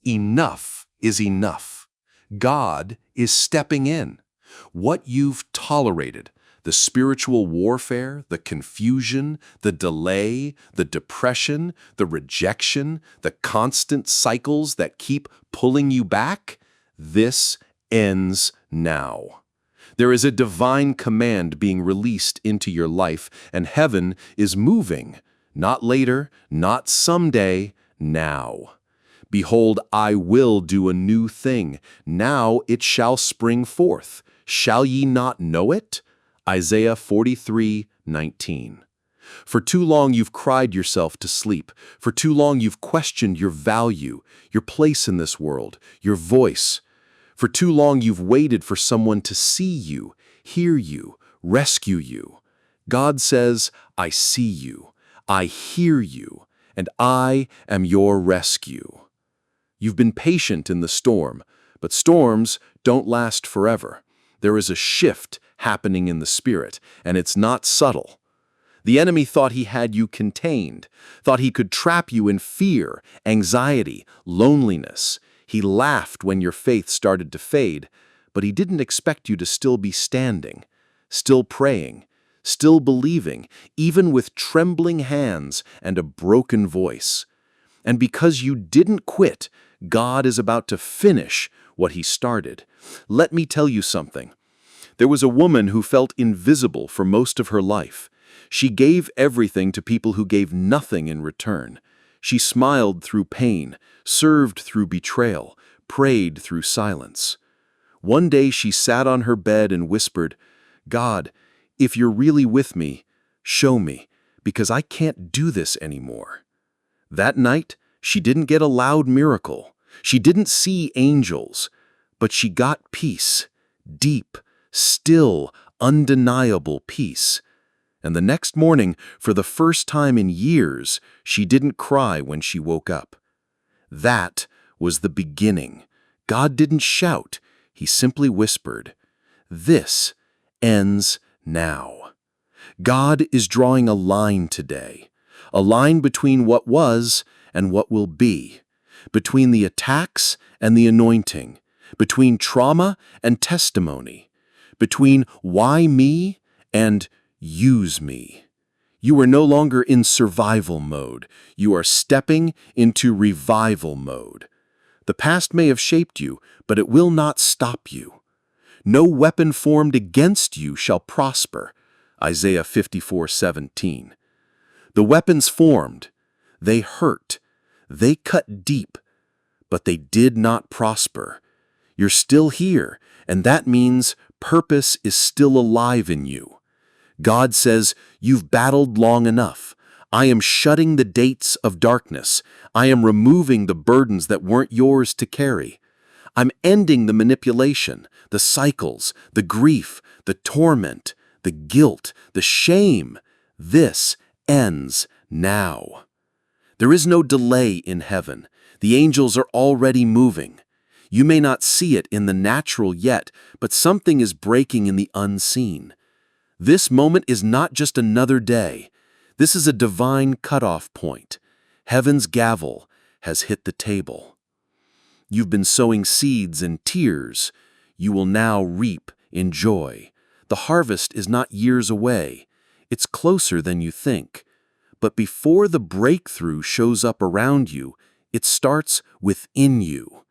Enough is enough. God is stepping in. What you've tolerated, the spiritual warfare, the confusion, the delay, the depression, the rejection, the constant cycles that keep pulling you back, this ends now. There is a divine command being released into your life, and heaven is moving. Not later, not someday, now. Behold, I will do a new thing. Now it shall spring forth. Shall ye not know it? Isaiah 43:19. For too long you've cried yourself to sleep. For too long you've questioned your value, your place in this world, your voice. For too long you've waited for someone to see you, hear you, rescue you. God says, I see you, I hear you, and I am your rescue. You've been patient in the storm, but storms don't last forever. There is a shift happening in the spirit, and it's not subtle. The enemy thought he had you contained, thought he could trap you in fear, anxiety, loneliness. He laughed when your faith started to fade, but he didn't expect you to still be standing, still praying, still believing, even with trembling hands and a broken voice. And because you didn't quit, God is about to finish what he started. Let me tell you something. There was a woman who felt invisible for most of her life. She gave everything to people who gave nothing in return. She smiled through pain, served through betrayal, prayed through silence. One day she sat on her bed and whispered, God, if you're really with me, show me, because I can't do this anymore. That night, she didn't get a loud miracle. She didn't see angels, but she got peace, deep, still, undeniable peace. And the next morning, for the first time in years, she didn't cry when she woke up. That was the beginning. God didn't shout. He simply whispered, this ends now. God is drawing a line today, a line between what was and what will be, between the attacks and the anointing, between trauma and testimony, between why me and use me. You are no longer in survival mode. You are stepping into revival mode. The past may have shaped you, but it will not stop you. No weapon formed against you shall prosper. Isaiah 54:17. The weapons formed, they hurt, they cut deep, but they did not prosper. You're still here, and that means purpose is still alive in you. God says, you've battled long enough. I am shutting the gates of darkness. I am removing the burdens that weren't yours to carry. I'm ending the manipulation, the cycles, the grief, the torment, the guilt, the shame. This ends now. There is no delay in heaven. The angels are already moving. You may not see it in the natural yet, but something is breaking in the unseen. This moment is not just another day. This is a divine cutoff point. Heaven's gavel has hit the table. You've been sowing seeds in tears. You will now reap in joy. The harvest is not years away. It's closer than you think. But before the breakthrough shows up around you, it starts within you.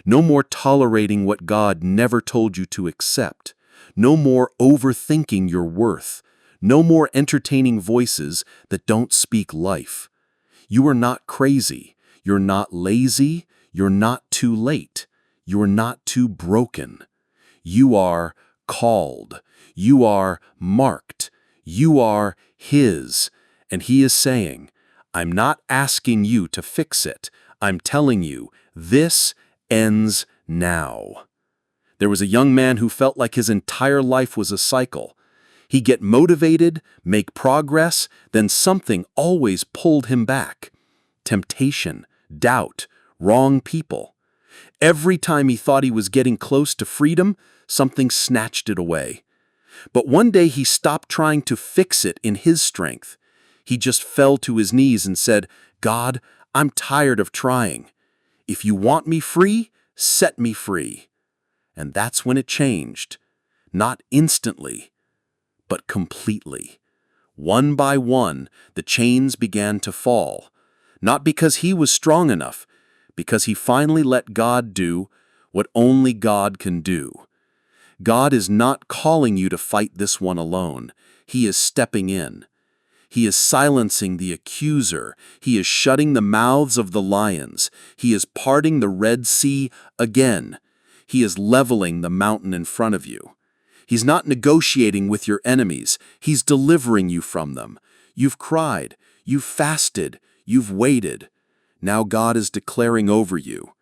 No more tolerating what God never told you to accept. No more overthinking your worth. No more entertaining voices that don't speak life. You are not crazy. You're not lazy. You're not too late. You're not too broken. You are called. You are marked. You are His. And He is saying, I'm not asking you to fix it. I'm telling you, this ends now. There was a young man who felt like his entire life was a cycle. He'd get motivated, make progress, then something always pulled him back. Temptation, doubt, wrong people. Every time he thought he was getting close to freedom, something snatched it away. But one day he stopped trying to fix it in his strength. He just fell to his knees and said, God, I'm tired of trying. If you want me free, set me free. And that's when it changed. Not instantly, but completely. One by one, the chains began to fall. Not because he was strong enough, because he finally let God do what only God can do. God is not calling you to fight this one alone. He is stepping in. He is silencing the accuser. He is shutting the mouths of the lions. He is parting the Red Sea again. He is leveling the mountain in front of you. He's not negotiating with your enemies. He's delivering you from them. You've cried. You've fasted. You've waited. Now God is declaring over you.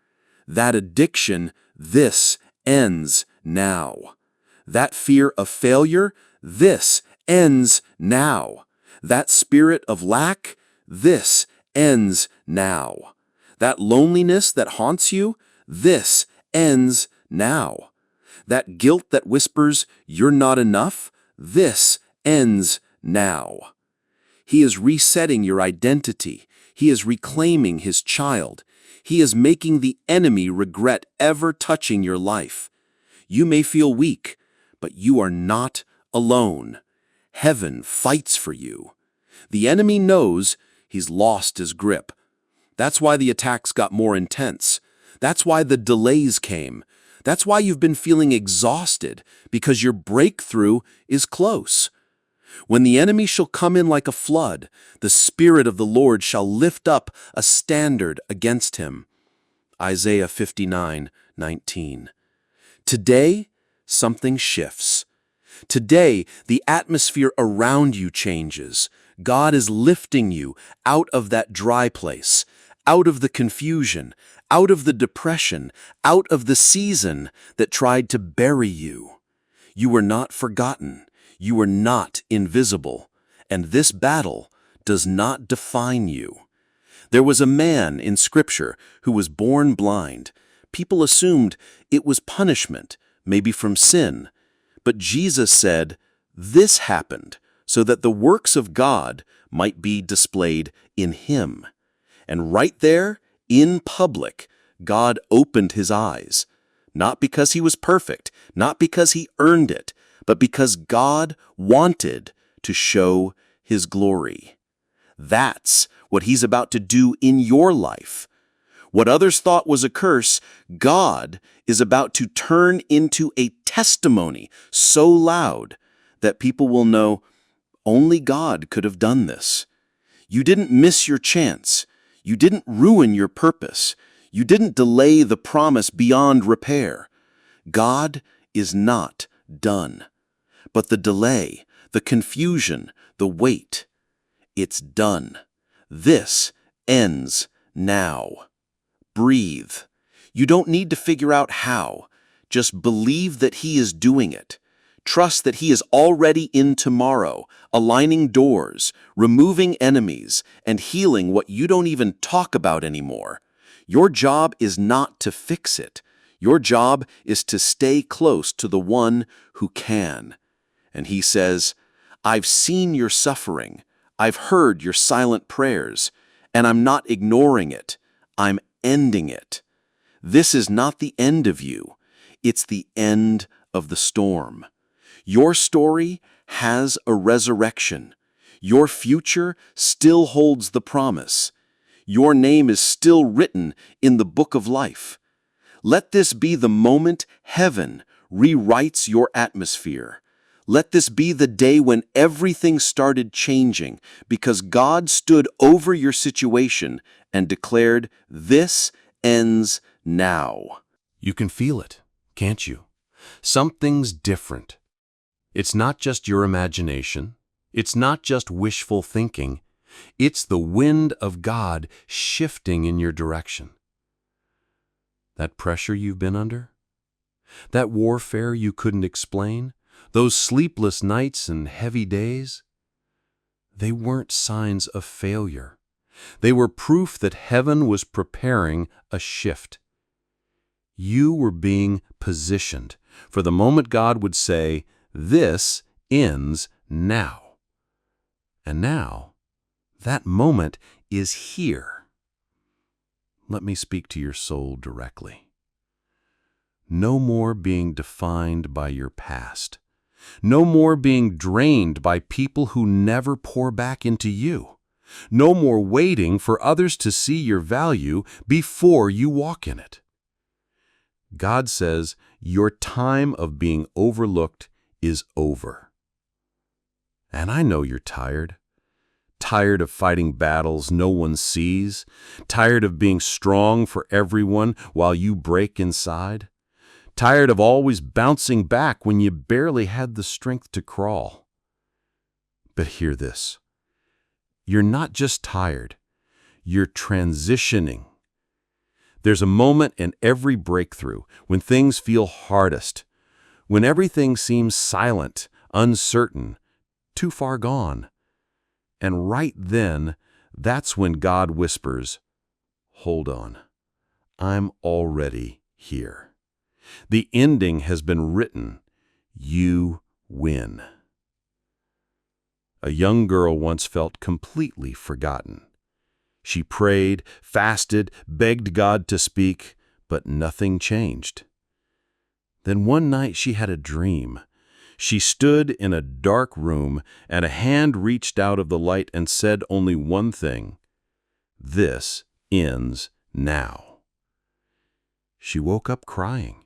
That addiction, this ends now. That fear of failure, this ends now. That spirit of lack, this ends now. That loneliness that haunts you, this ends now. That guilt that whispers, you're not enough, this ends now. He is resetting your identity. He is reclaiming his child. He is making the enemy regret ever touching your life. You may feel weak, but you are not alone. Heaven fights for you. The enemy knows he's lost his grip. That's why the attacks got more intense. That's why the delays came. That's why you've been feeling exhausted, because your breakthrough is close. When the enemy shall come in like a flood, the Spirit of the Lord shall lift up a standard against him. Isaiah 59:19. Today, something shifts. Today, the atmosphere around you changes. God is lifting you out of that dry place, out of the confusion, out of the depression, out of the season that tried to bury you. You were not forgotten. You were not invisible. And this battle does not define you. There was a man in Scripture who was born blind. People assumed it was punishment, maybe from sin. But Jesus said, this happened so that the works of God might be displayed in him. And right there, in public, God opened his eyes. Not because he was perfect, not because he earned it, but because God wanted to show his glory. That's what he's about to do in your life. What others thought was a curse, God is about to turn into a testimony so loud that people will know only God could have done this. You didn't miss your chance. You didn't ruin your purpose. You didn't delay the promise beyond repair. God is not done. But the delay, the confusion, the wait, it's done. This ends now. Breathe. You don't need to figure out how. Just believe that he is doing it. Trust that he is already in tomorrow, aligning doors, removing enemies, and healing what you don't even talk about anymore. Your job is not to fix it. Your job is to stay close to the one who can. And he says, I've seen your suffering. I've heard your silent prayers, and I'm not ignoring it. I'm ending it. This is not the end of you. It's the end of the storm. Your story has a resurrection. Your future still holds the promise. Your name is still written in the book of life. Let this be the moment heaven rewrites your atmosphere. Let this be the day when everything started changing because God stood over your situation and declared, this ends now. You can feel it, can't you? Something's different. It's not just your imagination. It's not just wishful thinking. It's the wind of God shifting in your direction. That pressure you've been under? That warfare you couldn't explain? Those sleepless nights and heavy days? They weren't signs of failure. They were proof that heaven was preparing a shift. You were being positioned for the moment God would say, this ends now. And now, that moment is here. let me speak to your soul directly. No more being defined by your past. No more being drained by people who never pour back into you. No more waiting for others to see your value before you walk in it. God says your time of being overlooked is over. And I know you're tired. Tired of fighting battles no one sees. Tired of being strong for everyone while you break inside. Tired of always bouncing back when you barely had the strength to crawl. But hear this. You're not just tired. You're transitioning. There's a moment in every breakthrough when things feel hardest, when everything seems silent, uncertain, too far gone. And right then, that's when God whispers, "Hold on, I'm already here. The ending has been written. You win." A young girl once felt completely forgotten. She prayed, fasted, begged God to speak, but nothing changed. Then one night she had a dream. She stood in a dark room, and a hand reached out of the light and said only one thing: "This ends now." She woke up crying.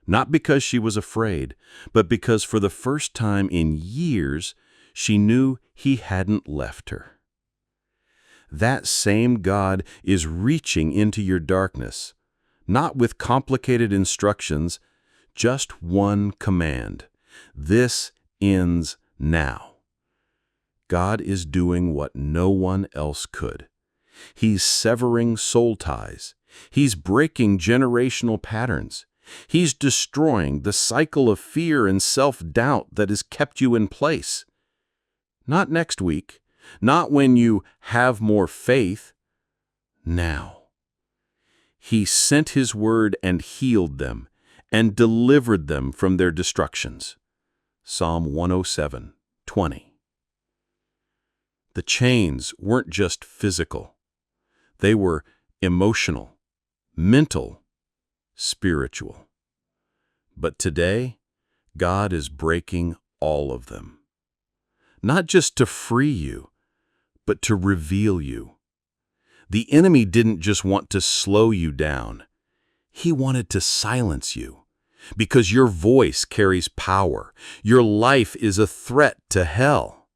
Not because she was afraid, but because for the first time in years, she knew He hadn't left her. That same God is reaching into your darkness, not with complicated instructions, just one command: this ends now. God is doing what no one else could. He's severing soul ties. He's breaking generational patterns. He's destroying the cycle of fear and self-doubt that has kept you in place. Not next week, not when you have more faith. Now. He sent His word and healed them and delivered them from their destructions. Psalm 107:20. The chains weren't just physical. They were emotional, mental, spiritual. But today, God is breaking all of them. Not just to free you, but to reveal you. The enemy didn't just want to slow you down. He wanted to silence you, because your voice carries power. Your life is a threat to hell.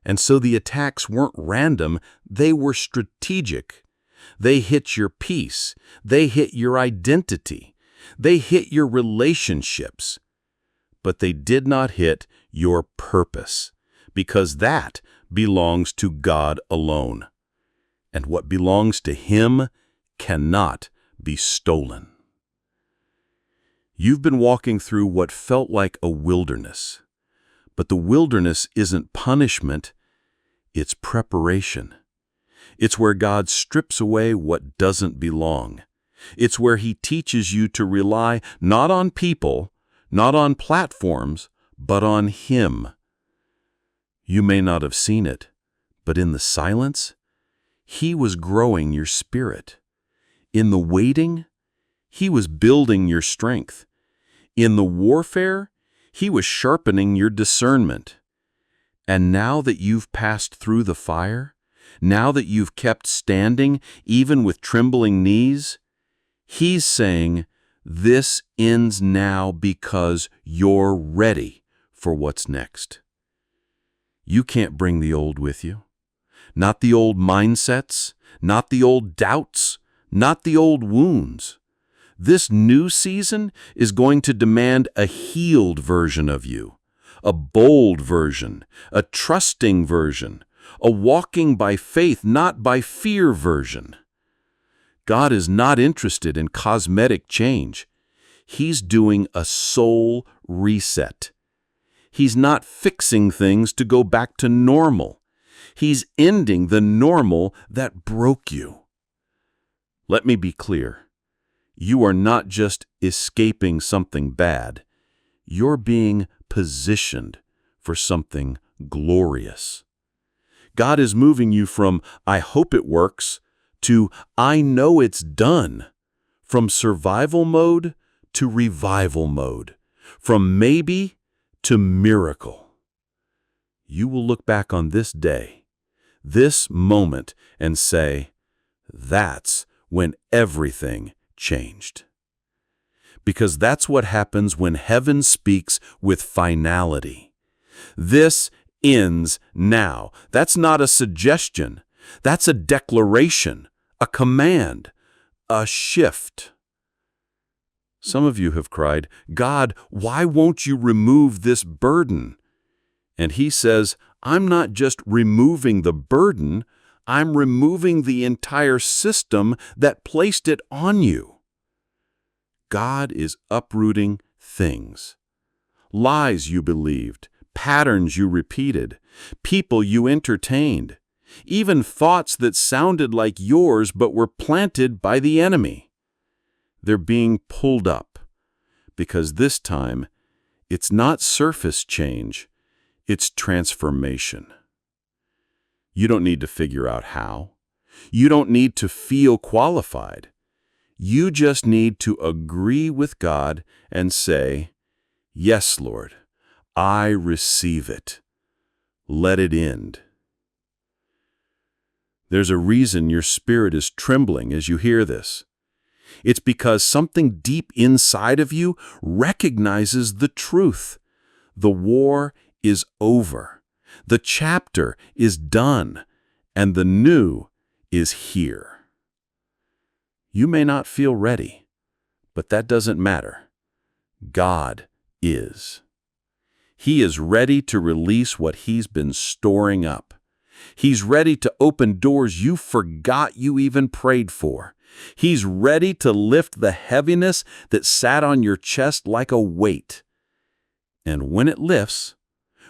And so the attacks weren't random, they were strategic. They hit your peace. They hit your identity. They hit your relationships. But they did not hit your purpose, because that belongs to God alone. And what belongs to Him cannot be stolen. You've been walking through what felt like a wilderness. But the wilderness isn't punishment, it's preparation. It's where God strips away what doesn't belong. It's where He teaches you to rely not on people, not on platforms, but on Him. You may not have seen it, but in the silence, He was growing your spirit. In the waiting, He was building your strength. In the warfare, He was sharpening your discernment. And now that you've passed through the fire, now that you've kept standing, even with trembling knees, He's saying, this ends now because you're ready for what's next. You can't bring the old with you. Not the old mindsets, not the old doubts, not the old wounds. This new season is going to demand a healed version of you, a bold version, a trusting version, a walking by faith, not by fear version. God is not interested in cosmetic change. He's doing a soul reset. He's not fixing things to go back to normal. He's ending the normal that broke you. Let me be clear. You are not just escaping something bad. You're being positioned for something glorious. God is moving you from, "I hope it works," to I know it's done, from survival mode to revival mode, from maybe to miracle. You will look back on this day, this moment, and say, that's when everything changed. Because that's what happens when heaven speaks with finality. This ends now. That's not a suggestion. That's a declaration, a command, a shift. Some of you have cried, God, why won't you remove this burden? And he says, I'm not just removing the burden, I'm removing the entire system that placed it on you. God is uprooting things. Lies you believed, patterns you repeated, people you entertained, even thoughts that sounded like yours but were planted by the enemy. They're being pulled up, because this time, it's not surface change, it's transformation. You don't need to figure out how. You don't need to feel qualified. You just need to agree with God and say, yes, Lord, I receive it. Let it end. There's a reason your spirit is trembling as you hear this. It's because something deep inside of you recognizes the truth. The war is over. The chapter is done, and the new is here. You may not feel ready, but that doesn't matter. God is. He is ready to release what He's been storing up. He's ready to open doors you forgot you even prayed for. He's ready to lift the heaviness that sat on your chest like a weight. And when it lifts,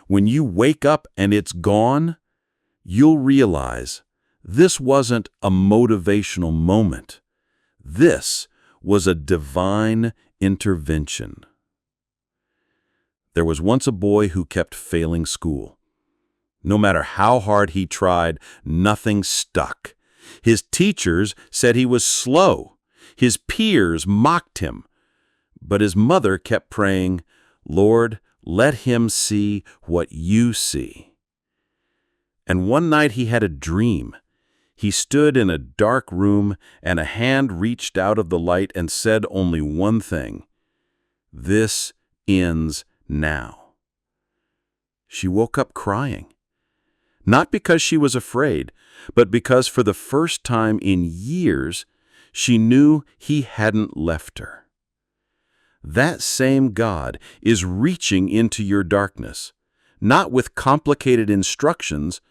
when you wake up and it's gone, you'll realize this wasn't a motivational moment. This was a divine intervention. There was once a boy who kept failing school. No matter how hard he tried, nothing stuck. His teachers said he was slow. His peers mocked him. But his mother kept praying, Lord, let him see what you see. And one night he had a dream. He stood in a dark room, and a hand reached out of the light and said only one thing, this ends now. She woke up crying. Not because she was afraid, but because for the first time in years, she knew He hadn't left her. That same God is reaching into your darkness, not with complicated instructions,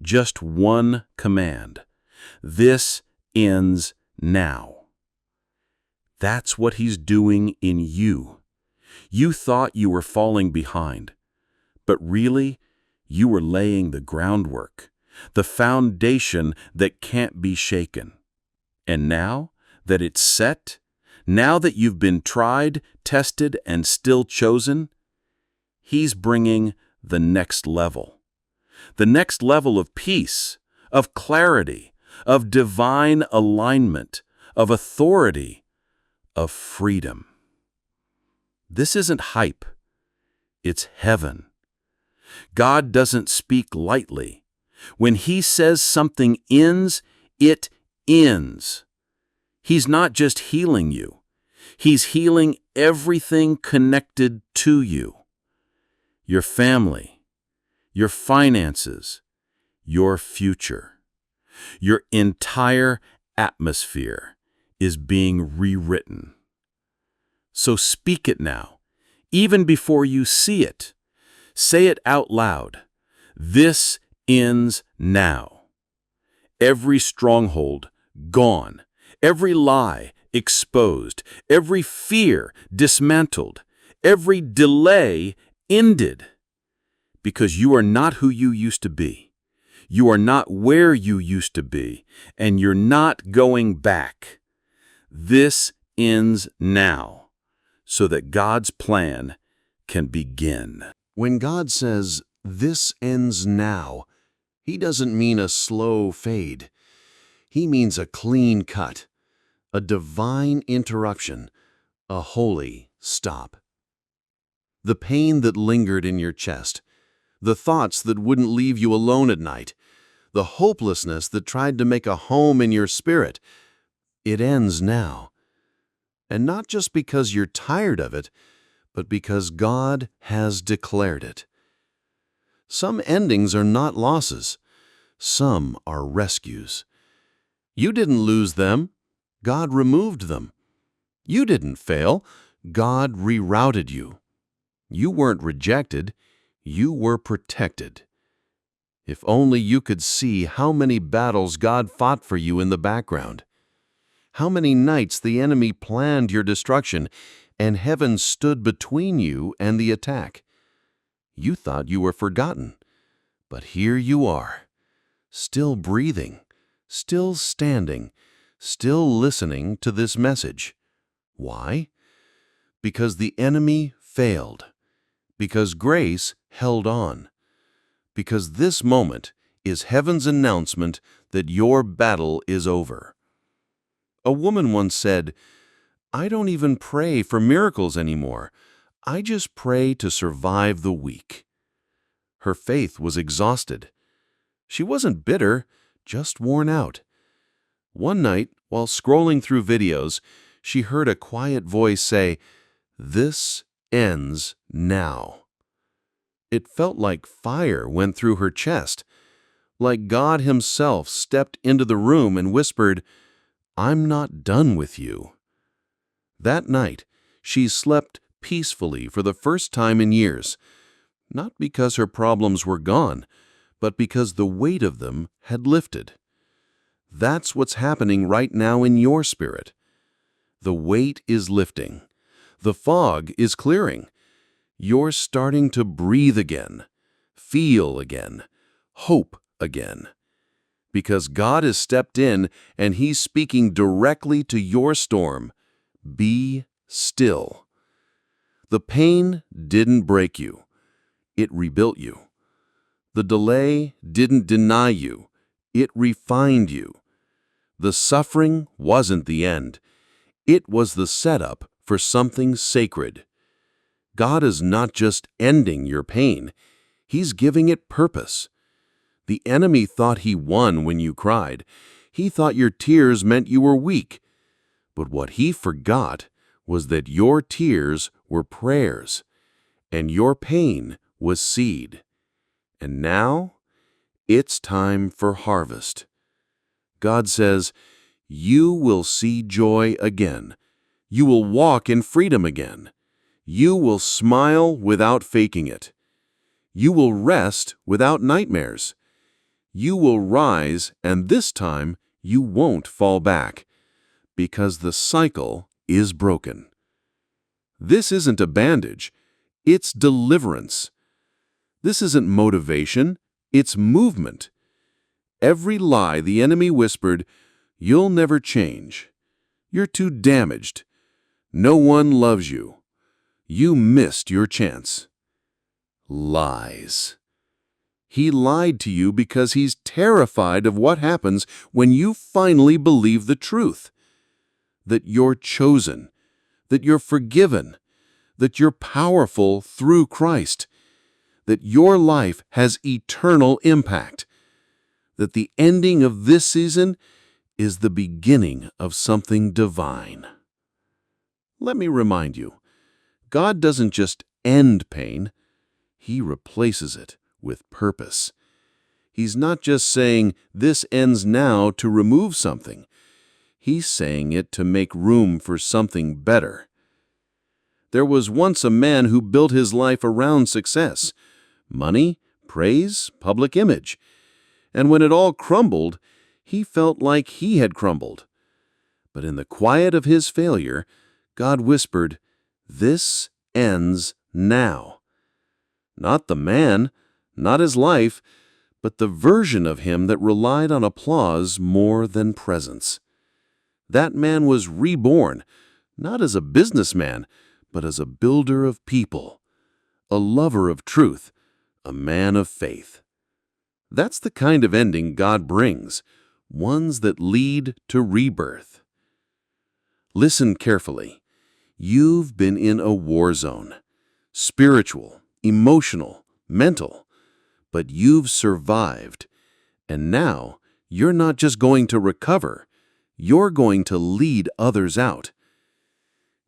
just one command. This ends now. That's what He's doing in you. You thought you were falling behind, but really, you were laying the groundwork, the foundation that can't be shaken. And now that it's set, now that you've been tried, tested, and still chosen, He's bringing the next level. The next level of peace, of clarity, of divine alignment, of authority, of freedom. This isn't hype. It's heaven. God doesn't speak lightly. When He says something ends, it ends. He's not just healing you. He's healing everything connected to you. Your family, your finances, your future. Your entire atmosphere is being rewritten. So speak it now, even before you see it. Say it out loud. This ends now. Every stronghold gone, every lie exposed, every fear dismantled, every delay ended. Because you are not who you used to be. You are not where you used to be, and you're not going back. This ends now, so that God's plan can begin. When God says, this ends now, He doesn't mean a slow fade. He means a clean cut, a divine interruption, a holy stop. The pain that lingered in your chest, the thoughts that wouldn't leave you alone at night, the hopelessness that tried to make a home in your spirit, it ends now. And not just because you're tired of it, but because God has declared it. Some endings are not losses. Some are rescues. You didn't lose them. God removed them. You didn't fail. God rerouted you. You weren't rejected. You were protected. If only you could see how many battles God fought for you in the background. How many nights the enemy planned your destruction, and heaven stood between you and the attack. You thought you were forgotten, but here you are, still breathing, still standing, still listening to this message. Why? Because the enemy failed, because grace held on, because this moment is heaven's announcement that your battle is over. A woman once said, "I don't even pray for miracles anymore. I just pray to survive the week." Her faith was exhausted. She wasn't bitter, just worn out. One night, while scrolling through videos, she heard a quiet voice say, "This ends now." It felt like fire went through her chest, like God Himself stepped into the room and whispered, "I'm not done with you." That night, she slept peacefully for the first time in years, not because her problems were gone, but because the weight of them had lifted. That's what's happening right now in your spirit. The weight is lifting. The fog is clearing. You're starting to breathe again, feel again, hope again. Because God has stepped in and He's speaking directly to your storm. Be still. The pain didn't break you. It rebuilt you. The delay didn't deny you. It refined you. The suffering wasn't the end. It was the setup for something sacred. God is not just ending your pain. He's giving it purpose. The enemy thought he won when you cried. He thought your tears meant you were weak. But what he forgot was that your tears were prayers, and your pain was seed. And now, it's time for harvest. God says, you will see joy again. You will walk in freedom again. You will smile without faking it. You will rest without nightmares. You will rise, and this time you won't fall back, because the cycle is broken. This isn't a bandage, it's deliverance. This isn't motivation, it's movement. Every lie the enemy whispered, "You'll never change. You're too damaged. No one loves you. You missed your chance." Lies. He lied to you because he's terrified of what happens when you finally believe the truth. That you're chosen, that you're forgiven, that you're powerful through Christ, that your life has eternal impact, that the ending of this season is the beginning of something divine. Let me remind you, God doesn't just end pain, He replaces it with purpose. He's not just saying, "This ends now," to remove something. He's saying it to make room for something better. There was once a man who built his life around success, money, praise, public image. And when it all crumbled, he felt like he had crumbled. But in the quiet of his failure, God whispered, "This ends now." Not the man, not his life, but the version of him that relied on applause more than presence. That man was reborn, not as a businessman, but as a builder of people, a lover of truth, a man of faith. That's the kind of ending God brings, ones that lead to rebirth. Listen carefully. You've been in a war zone, spiritual, emotional, mental, but you've survived. And now you're not just going to recover, you're going to lead others out.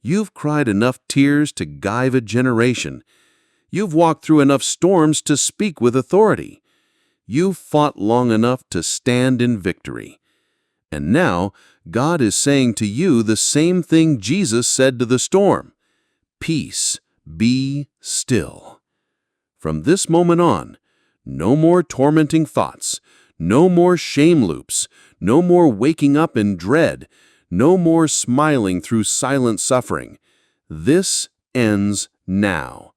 You've cried enough tears to guide a generation. You've walked through enough storms to speak with authority. You've fought long enough to stand in victory. And now, God is saying to you the same thing Jesus said to the storm. Peace, be still. From this moment on, no more tormenting thoughts, no more shame loops, no more waking up in dread, no more smiling through silent suffering. This ends now.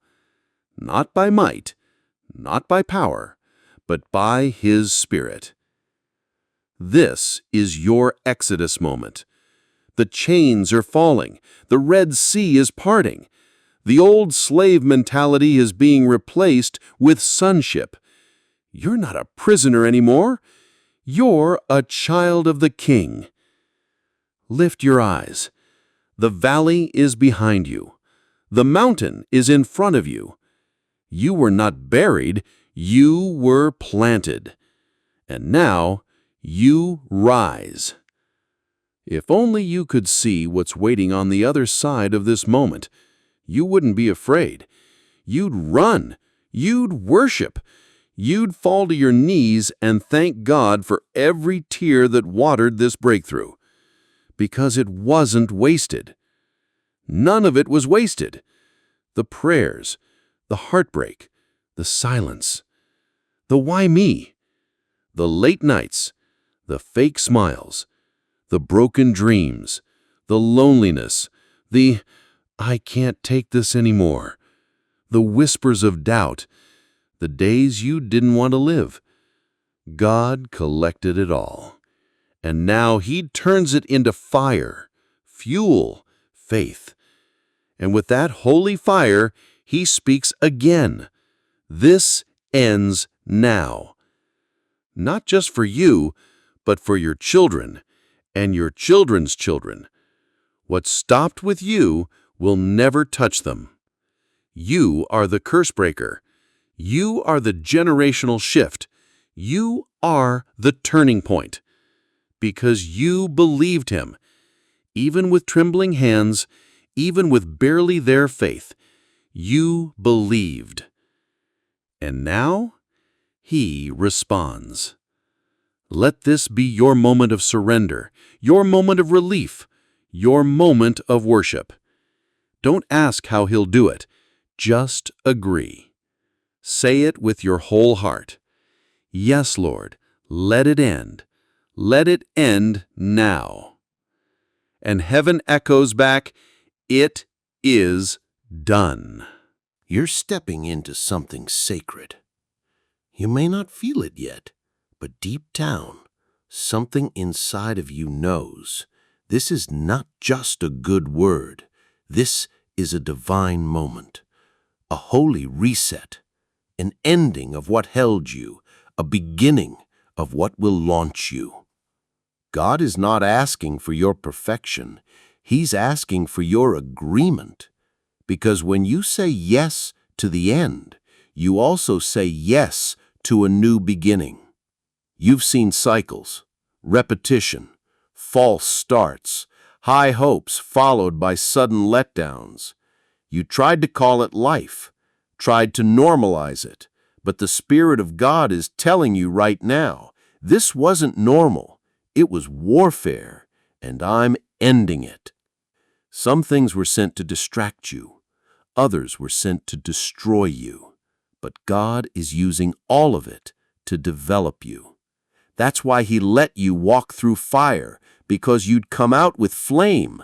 Not by might, not by power, but by His Spirit. This is your Exodus moment. The chains are falling. The Red Sea is parting. The old slave mentality is being replaced with sonship. You're not a prisoner anymore. You're a child of the King. Lift your eyes. The valley is behind you. The mountain is in front of you. You were not buried, you were planted. And now you rise. If only you could see what's waiting on the other side of this moment, you wouldn't be afraid. You'd run. You'd worship. You'd fall to your knees and thank God for every tear that watered this breakthrough. Because it wasn't wasted. None of it was wasted. The prayers, the heartbreak, the silence, the why me, the late nights, the fake smiles, the broken dreams, the loneliness, the I can't take this anymore, the whispers of doubt, the days you didn't want to live. God collected it all, and now He turns it into fire, fuel, faith. And with that holy fire, He speaks again. This ends now. Not just for you, but for your children and your children's children. What stopped with you will never touch them. You are the curse breaker. You are the generational shift. You are the turning point. Because you believed Him, even with trembling hands, even with barely there faith, you believed. And now, He responds. Let this be your moment of surrender, your moment of relief, your moment of worship. Don't ask how He'll do it. Just agree. Say it with your whole heart. Yes, Lord, let it end. Let it end now. And heaven echoes back, it is done. You're stepping into something sacred. You may not feel it yet, but deep down, something inside of you knows this is not just a good word. This is a divine moment, a holy reset, an ending of what held you, a beginning of what will launch you. God is not asking for your perfection. He's asking for your agreement. Because when you say yes to the end, you also say yes to a new beginning. You've seen cycles, repetition, false starts, high hopes followed by sudden letdowns. You tried to call it life, tried to normalize it, but the Spirit of God is telling you right now, this wasn't normal. It was warfare, and I'm ending it. Some things were sent to distract you. Others were sent to destroy you. But God is using all of it to develop you. That's why He let you walk through fire, because you'd come out with flame.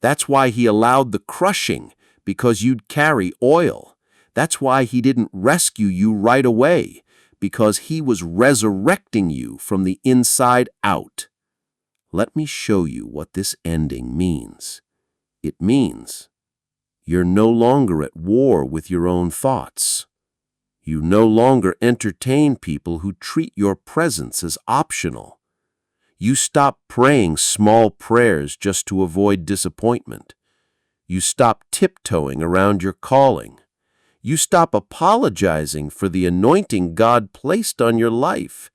That's why He allowed the crushing, because you'd carry oil. That's why He didn't rescue you right away, because He was resurrecting you from the inside out. Let me show you what this ending means. It means you're no longer at war with your own thoughts. You no longer entertain people who treat your presence as optional. You stop praying small prayers just to avoid disappointment. You stop tiptoeing around your calling. You stop apologizing for the anointing God placed on your life.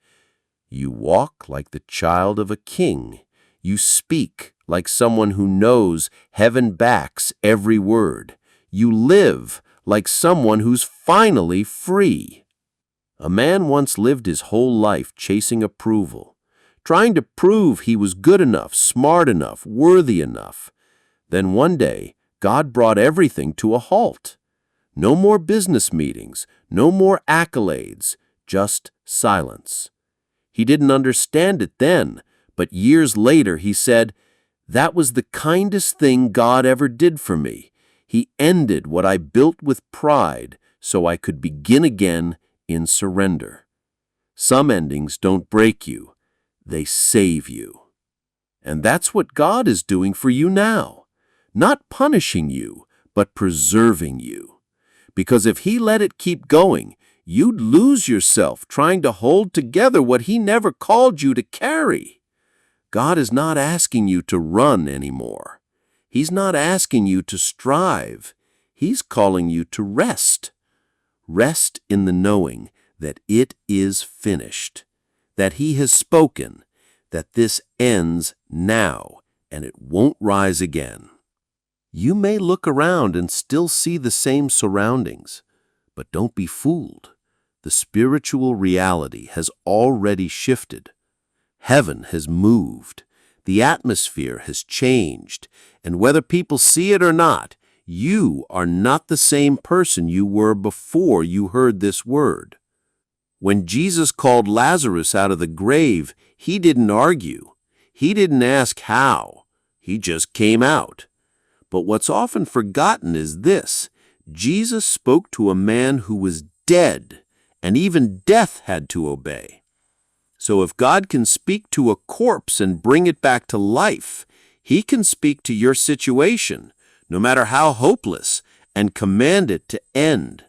You walk like the child of a king. You speak like someone who knows heaven backs every word. You live like someone who's finally free. A man once lived his whole life chasing approval, trying to prove he was good enough, smart enough, worthy enough. Then one day, God brought everything to a halt. No more business meetings, no more accolades, just silence. He didn't understand it then, but years later he said, "That was the kindest thing God ever did for me. He ended what I built with pride so I could begin again in surrender." Some endings don't break you, they save you. And that's what God is doing for you now. Not punishing you, but preserving you. Because if He let it keep going, you'd lose yourself trying to hold together what He never called you to carry. God is not asking you to run anymore. He's not asking you to strive. He's calling you to rest. Rest in the knowing that it is finished, that He has spoken, that this ends now and it won't rise again. You may look around and still see the same surroundings, but don't be fooled. The spiritual reality has already shifted. Heaven has moved. The atmosphere has changed. And whether people see it or not, you are not the same person you were before you heard this word. When Jesus called Lazarus out of the grave, He didn't argue. He didn't ask how. He just came out. But what's often forgotten is this: Jesus spoke to a man who was dead, and even death had to obey. So if God can speak to a corpse and bring it back to life, He can speak to your situation, no matter how hopeless, and command it to end.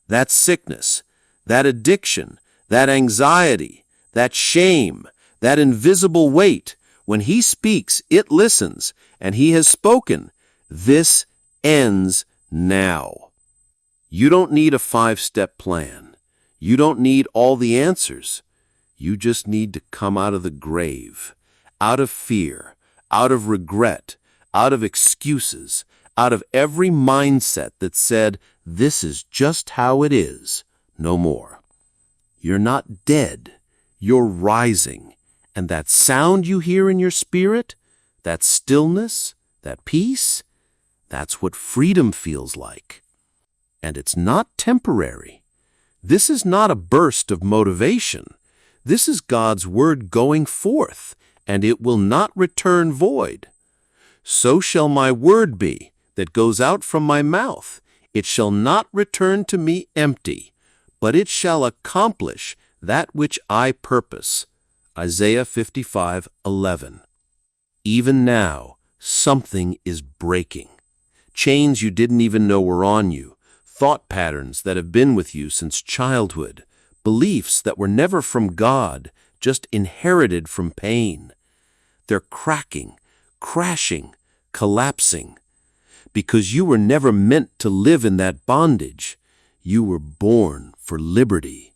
That sickness, that addiction, that anxiety, that shame, that invisible weight, when He speaks, it listens, and He has spoken. This ends now. You don't need a 5-step plan. You don't need all the answers. You just need to come out of the grave, out of fear, out of regret, out of excuses, out of every mindset that said, "This is just how it is, no more." You're not dead. You're rising. And that sound you hear in your spirit, that stillness, that peace, that's what freedom feels like. And it's not temporary. This is not a burst of motivation. This is God's word going forth, and it will not return void. So shall my word be that goes out from my mouth. It shall not return to me empty, but it shall accomplish that which I purpose. Isaiah 55:11. Even now, something is breaking. Chains you didn't even know were on you, thought patterns that have been with you since childhood, beliefs that were never from God, just inherited from pain. They're cracking, crashing, collapsing. Because you were never meant to live in that bondage. You were born for liberty.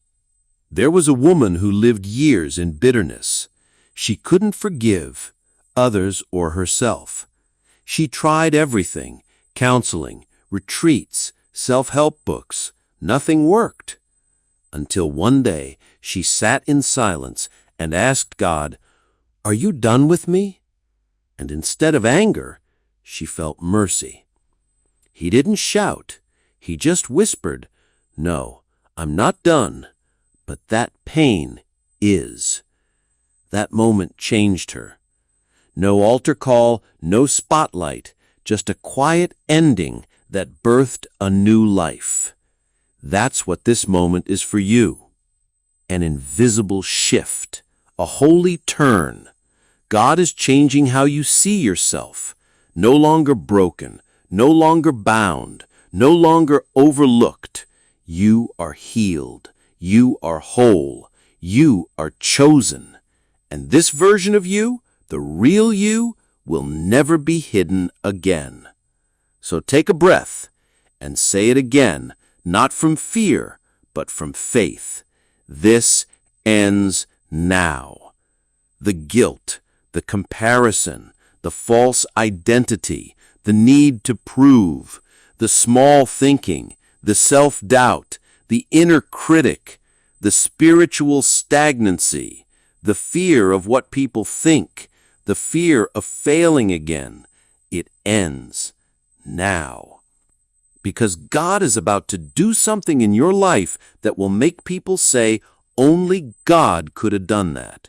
There was a woman who lived years in bitterness. She couldn't forgive others or herself. She tried everything: counseling, retreats, self-help books. Nothing worked. Until one day she sat in silence and asked God, "Are you done with me?" And instead of anger, she felt mercy. He didn't shout. He just whispered, "No, I'm not done, but that pain is." That moment changed her. No altar call, no spotlight, just a quiet ending that birthed a new life. That's what this moment is for you. An invisible shift, a holy turn. God is changing how you see yourself. No longer broken, no longer bound, no longer overlooked. You are healed. You are whole. You are chosen. And this version of you, the real you, will never be hidden again. So take a breath and say it again, not from fear, but from faith. This ends now. The guilt, the comparison, the false identity, the need to prove, the small thinking, the self-doubt, the inner critic, the spiritual stagnancy, the fear of what people think, the fear of failing again. It ends now. Because God is about to do something in your life that will make people say, only God could have done that.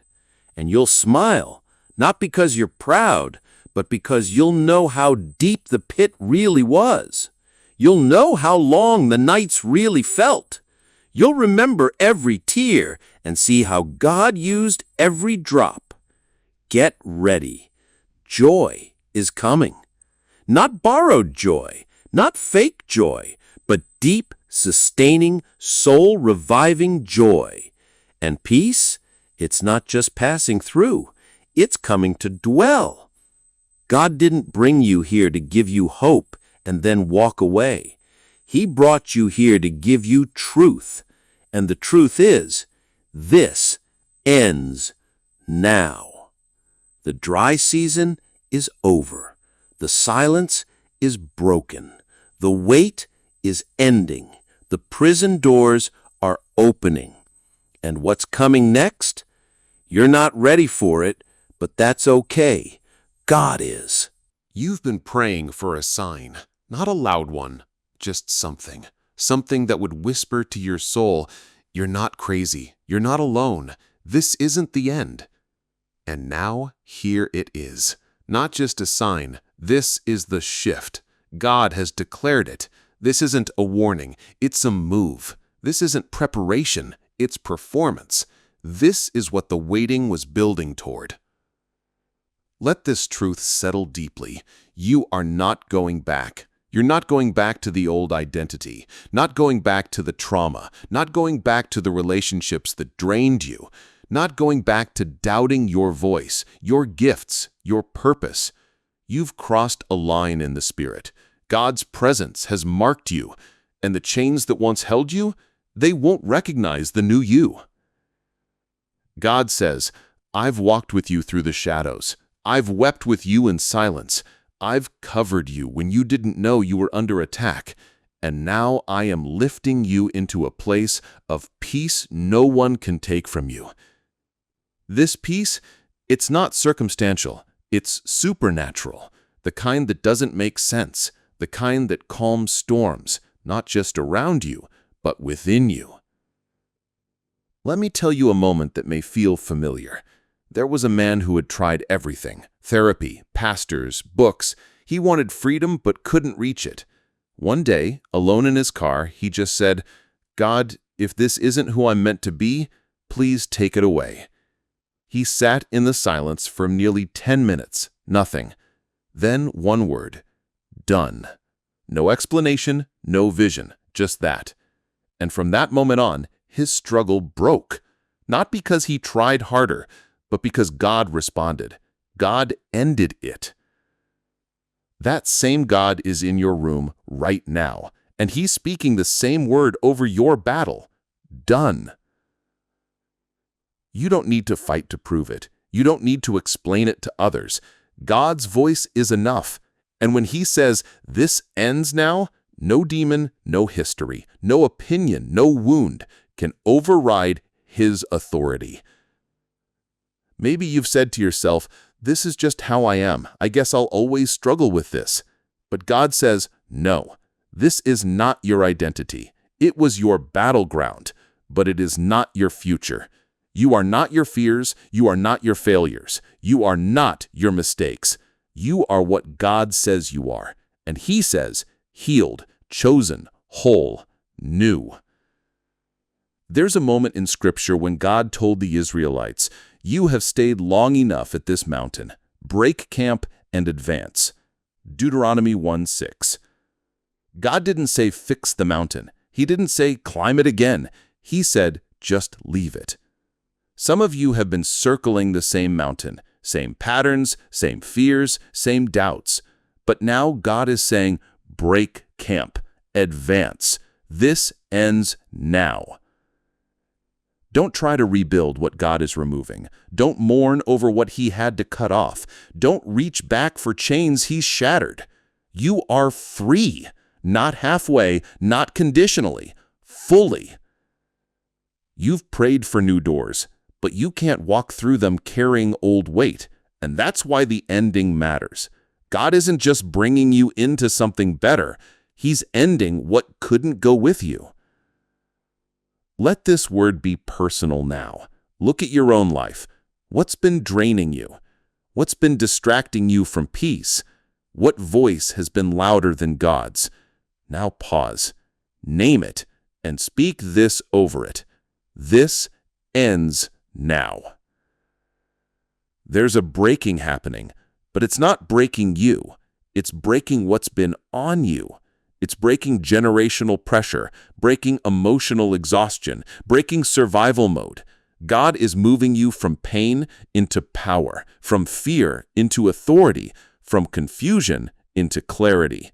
And you'll smile, not because you're proud, but because you'll know how deep the pit really was. You'll know how long the nights really felt. You'll remember every tear and see how God used every drop. Get ready. Joy is coming. Not borrowed joy, not fake joy, but deep, sustaining, soul-reviving joy. And peace, it's not just passing through, it's coming to dwell. God didn't bring you here to give you hope and then walk away. He brought you here to give you truth. And the truth is, this ends now. The dry season is over. The silence is broken. The wait is ending. The prison doors are opening. And what's coming next? You're not ready for it, but that's okay. God is. You've been praying for a sign, not a loud one, just something. Something that would whisper to your soul, you're not crazy, you're not alone, this isn't the end. And now, here it is. Not just a sign, this is the shift. God has declared it. This isn't a warning, it's a move. This isn't preparation, it's performance. This is what the waiting was building toward. Let this truth settle deeply. You are not going back. You're not going back to the old identity, not going back to the trauma, not going back to the relationships that drained you, not going back to doubting your voice, your gifts, your purpose. You've crossed a line in the spirit. God's presence has marked you, and the chains that once held you, they won't recognize the new you. God says, I've walked with you through the shadows. I've wept with you in silence. I've covered you when you didn't know you were under attack. And now I am lifting you into a place of peace no one can take from you. This peace, it's not circumstantial. It's supernatural. The kind that doesn't make sense. The kind that calms storms, not just around you, but within you. Let me tell you a moment that may feel familiar. There was a man who had tried everything, therapy, pastors, books. He wanted freedom but couldn't reach it. One day, alone in his car, he just said, God, if this isn't who I'm meant to be, please take it away. He sat in the silence for nearly 10 minutes, nothing. Then one word, done. No explanation, no vision, just that. And from that moment on, his struggle broke. Not because he tried harder, but because God responded. God ended it. That same God is in your room right now, and He's speaking the same word over your battle. Done. You don't need to fight to prove it. You don't need to explain it to others. God's voice is enough. And when He says, this ends now, no demon, no history, no opinion, no wound can override His authority. Maybe you've said to yourself, this is just how I am. I guess I'll always struggle with this. But God says, no, this is not your identity. It was your battleground, but it is not your future. You are not your fears. You are not your failures. You are not your mistakes. You are what God says you are. And He says, healed, chosen, whole, new. There's a moment in Scripture when God told the Israelites, you have stayed long enough at this mountain. Break camp and advance. Deuteronomy 1:6. God didn't say fix the mountain. He didn't say climb it again. He said just leave it. Some of you have been circling the same mountain, same patterns, same fears, same doubts. But now God is saying, break camp, advance. This ends now. Don't try to rebuild what God is removing. Don't mourn over what He had to cut off. Don't reach back for chains He's shattered. You are free, not halfway, not conditionally, fully. You've prayed for new doors, but you can't walk through them carrying old weight, and that's why the ending matters. God isn't just bringing you into something better. He's ending what couldn't go with you. Let this word be personal now. Look at your own life. What's been draining you? What's been distracting you from peace? What voice has been louder than God's? Now pause, name it, and speak this over it. This ends now. There's a breaking happening, but it's not breaking you. It's breaking what's been on you. It's breaking generational pressure, breaking emotional exhaustion, breaking survival mode. God is moving you from pain into power, from fear into authority, from confusion into clarity.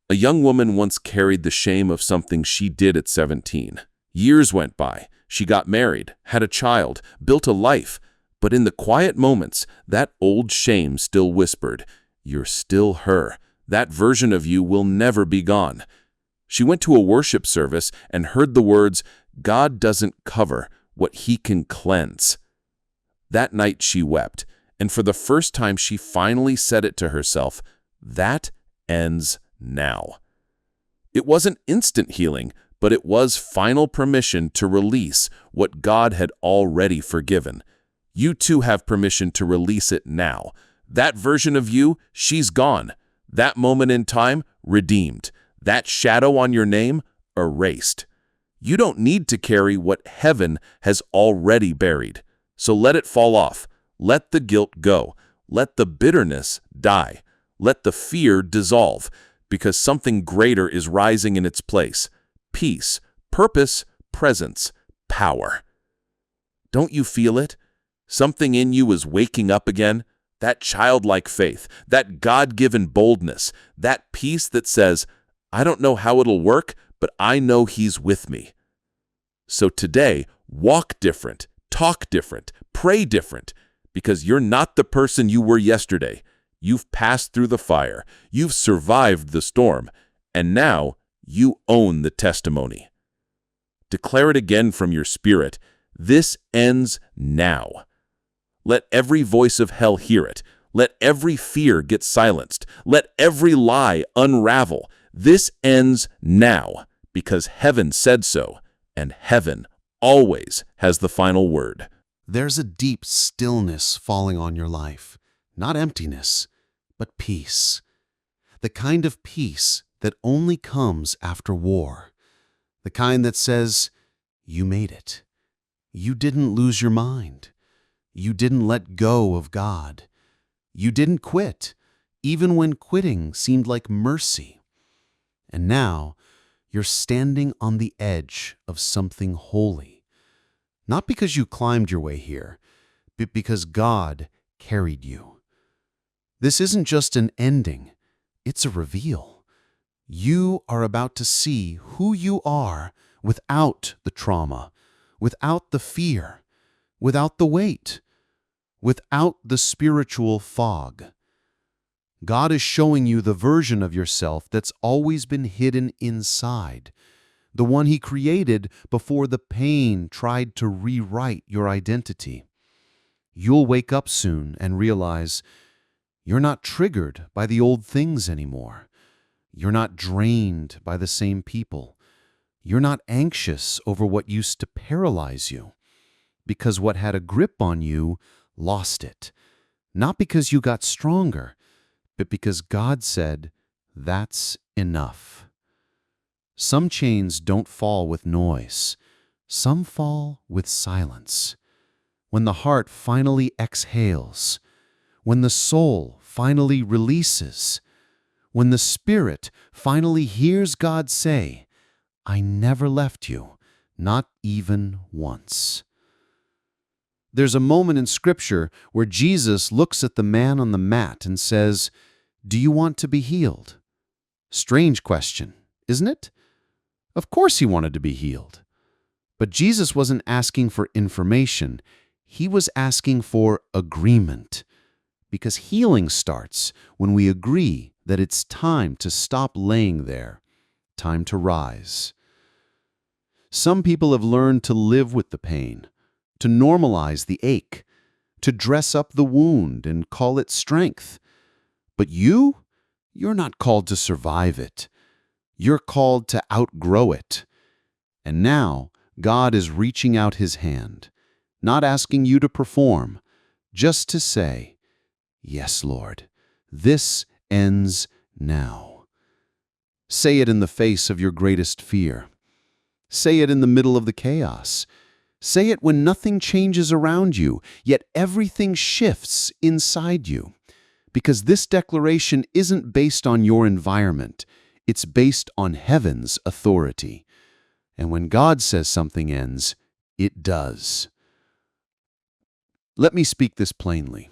A young woman once carried the shame of something she did at 17. Years went by. She got married, had a child, built a life. But in the quiet moments, that old shame still whispered, "You're still her. That version of you will never be gone." She went to a worship service and heard the words, "God doesn't cover what He can cleanse." That night she wept, and for the first time she finally said it to herself, "That ends now." It wasn't instant healing, but it was final permission to release what God had already forgiven. You too have permission to release it now. That version of you, she's gone. That moment in time, redeemed. That shadow on your name, erased. You don't need to carry what heaven has already buried. So let it fall off. Let the guilt go. Let the bitterness die. Let the fear dissolve, because something greater is rising in its place. Peace, purpose, presence, power. Don't you feel it? Something in you is waking up again. That childlike faith, that God-given boldness, that peace that says, "I don't know how it'll work, but I know He's with me." So today, walk different, talk different, pray different, because you're not the person you were yesterday. You've passed through the fire, you've survived the storm, and now you own the testimony. Declare it again from your spirit. This ends now. Let every voice of hell hear it. Let every fear get silenced. Let every lie unravel. This ends now, because heaven said so, and heaven always has the final word. There's a deep stillness falling on your life. Not emptiness, but peace. The kind of peace that only comes after war. The kind that says, you made it. You didn't lose your mind. You didn't let go of God. You didn't quit, even when quitting seemed like mercy. And now, you're standing on the edge of something holy. Not because you climbed your way here, but because God carried you. This isn't just an ending, it's a reveal. You are about to see who you are without the trauma, without the fear, without the weight, without the spiritual fog. God is showing you the version of yourself that's always been hidden inside, the one He created before the pain tried to rewrite your identity. You'll wake up soon and realize you're not triggered by the old things anymore. You're not drained by the same people. You're not anxious over what used to paralyze you, because what had a grip on you lost it. Not because you got stronger, but because God said, that's enough. Some chains don't fall with noise. Some fall with silence. When the heart finally exhales, when the soul finally releases, when the spirit finally hears God say, I never left you, not even once. There's a moment in Scripture where Jesus looks at the man on the mat and says, "Do you want to be healed?" Strange question, isn't it? Of course he wanted to be healed. But Jesus wasn't asking for information. He was asking for agreement. Because healing starts when we agree that it's time to stop laying there, time to rise. Some people have learned to live with the pain, to normalize the ache, to dress up the wound and call it strength. But you're not called to survive it. You're called to outgrow it. And now, God is reaching out his hand, not asking you to perform, just to say, "Yes, Lord, this ends now." Say it in the face of your greatest fear. Say it in the middle of the chaos. Say it when nothing changes around you, yet everything shifts inside you. Because this declaration isn't based on your environment. It's based on heaven's authority. And when God says something ends, it does. Let me speak this plainly.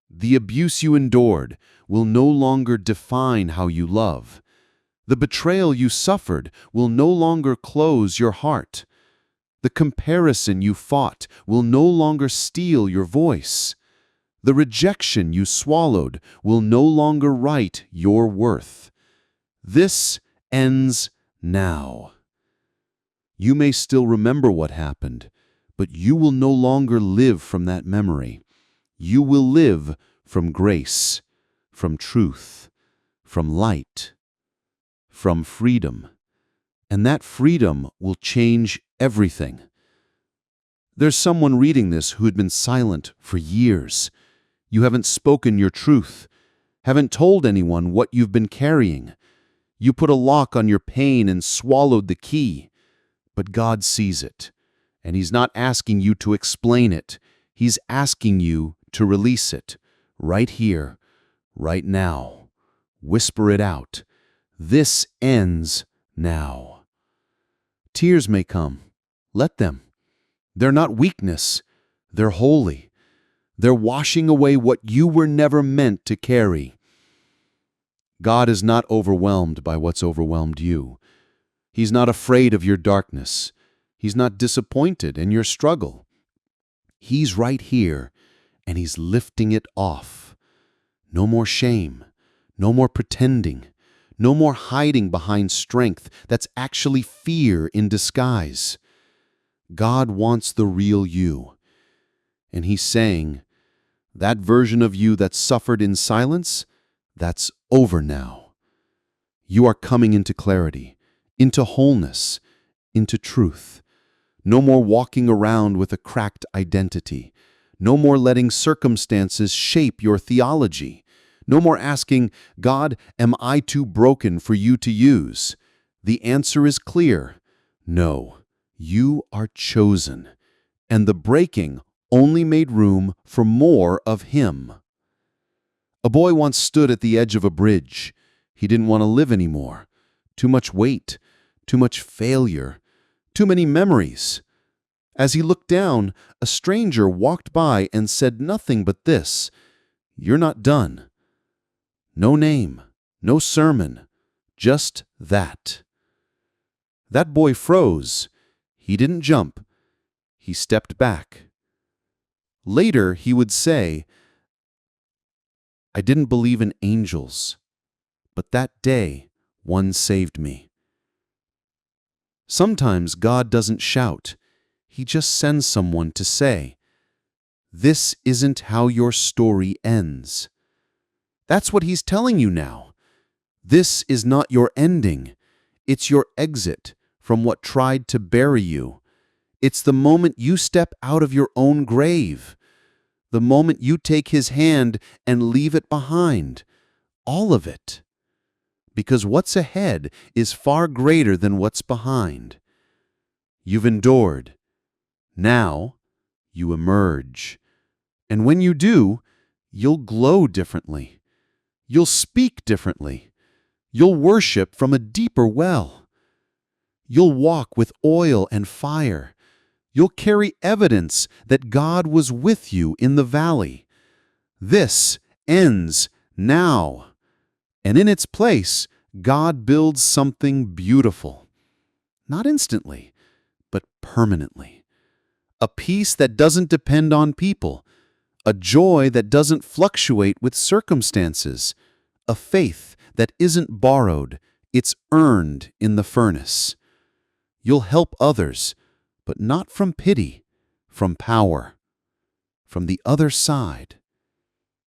The abuse you endured will no longer define how you love. The betrayal you suffered will no longer close your heart. The comparison you fought will no longer steal your voice. The rejection you swallowed will no longer write your worth. This ends now. You may still remember what happened, but you will no longer live from that memory. You will live from grace, from truth, from light, from freedom. And that freedom will change everything. There's someone reading this who had been silent for years. You haven't spoken your truth, haven't told anyone what you've been carrying. You put a lock on your pain and swallowed the key. But God sees it, and He's not asking you to explain it. He's asking you to release it, right here, right now. Whisper it out. This ends now. Tears may come. Let them. They're not weakness. They're holy. They're washing away what you were never meant to carry. God is not overwhelmed by what's overwhelmed you. He's not afraid of your darkness. He's not disappointed in your struggle. He's right here, and He's lifting it off. No more shame. No more pretending. No more hiding behind strength that's actually fear in disguise. God wants the real you. And He's saying, that version of you that suffered in silence, that's over now. You are coming into clarity, into wholeness, into truth. No more walking around with a cracked identity. No more letting circumstances shape your theology. No more asking, "God, am I too broken for you to use?" The answer is clear. No, you are chosen. And the breaking only made room for more of Him. A boy once stood at the edge of a bridge. He didn't want to live anymore. Too much weight, too much failure, too many memories. As he looked down, a stranger walked by and said nothing but this, "You're not done." No name, no sermon, just that. That boy froze. He didn't jump. He stepped back. Later, he would say, "I didn't believe in angels, but that day, one saved me." Sometimes God doesn't shout. He just sends someone to say, "This isn't how your story ends." That's what He's telling you now. This is not your ending. It's your exit from what tried to bury you. It's the moment you step out of your own grave. The moment you take His hand and leave it behind. All of it. Because what's ahead is far greater than what's behind. You've endured. Now, you emerge. And when you do, you'll glow differently. You'll speak differently. You'll worship from a deeper well. You'll walk with oil and fire. You'll carry evidence that God was with you in the valley. This ends now. And in its place, God builds something beautiful. Not instantly, but permanently. A peace that doesn't depend on people. A joy that doesn't fluctuate with circumstances. A faith that isn't borrowed, it's earned in the furnace. You'll help others, but not from pity, from power. From the other side.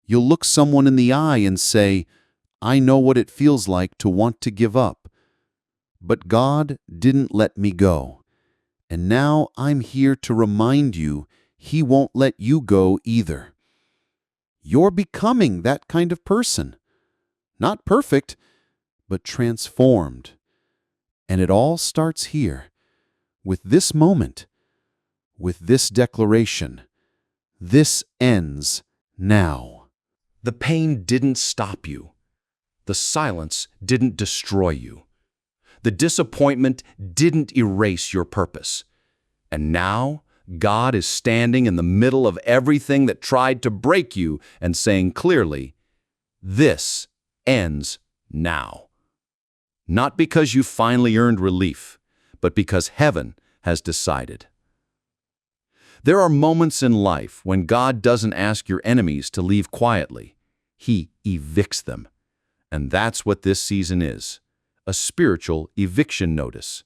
You'll look someone in the eye and say, I know what it feels like to want to give up. But God didn't let me go. And now I'm here to remind you He won't let you go either. You're becoming that kind of person. Not perfect, but transformed. And it all starts here, with this moment, with this declaration. This ends now. The pain didn't stop you. The silence didn't destroy you. The disappointment didn't erase your purpose. And now, God is standing in the middle of everything that tried to break you and saying clearly, this ends now. Not because you finally earned relief, but because heaven has decided. There are moments in life when God doesn't ask your enemies to leave quietly. He evicts them. And that's what this season is. A spiritual eviction notice.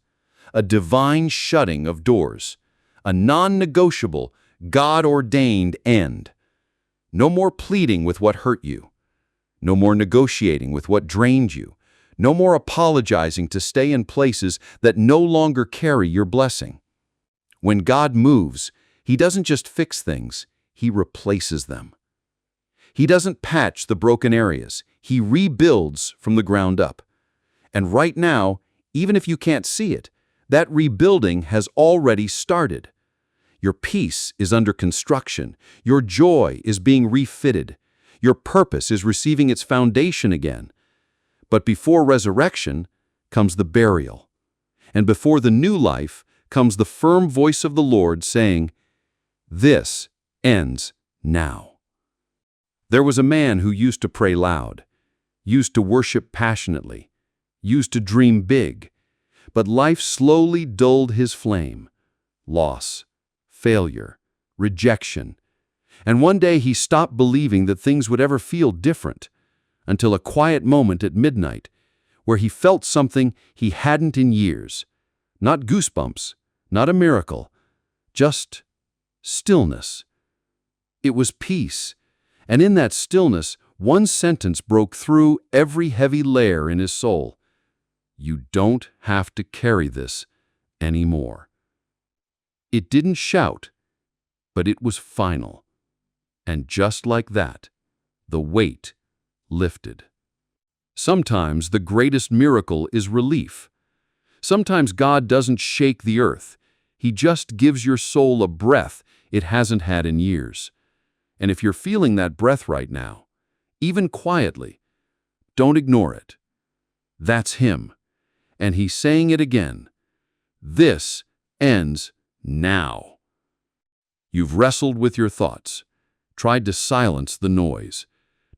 A divine shutting of doors. A non-negotiable, God-ordained end. No more pleading with what hurt you. No more negotiating with what drained you. No more apologizing to stay in places that no longer carry your blessing. When God moves, He doesn't just fix things, He replaces them. He doesn't patch the broken areas, He rebuilds from the ground up. And right now, even if you can't see it, that rebuilding has already started. Your peace is under construction. Your joy is being refitted. Your purpose is receiving its foundation again. But before resurrection comes the burial. And before the new life comes the firm voice of the Lord saying, this ends now. There was a man who used to pray loud, used to worship passionately, used to dream big, but life slowly dulled his flame. Loss, failure, rejection. And one day he stopped believing that things would ever feel different, until a quiet moment at midnight, where he felt something he hadn't in years. Not goosebumps, not a miracle, just stillness. It was peace, and in that stillness, one sentence broke through every heavy layer in his soul. You don't have to carry this anymore. It didn't shout, but it was final. And just like that, the weight lifted. Sometimes the greatest miracle is relief. Sometimes God doesn't shake the earth. He just gives your soul a breath it hasn't had in years. And if you're feeling that breath right now, even quietly, don't ignore it. That's Him. And He's saying it again. This ends now. You've wrestled with your thoughts, tried to silence the noise,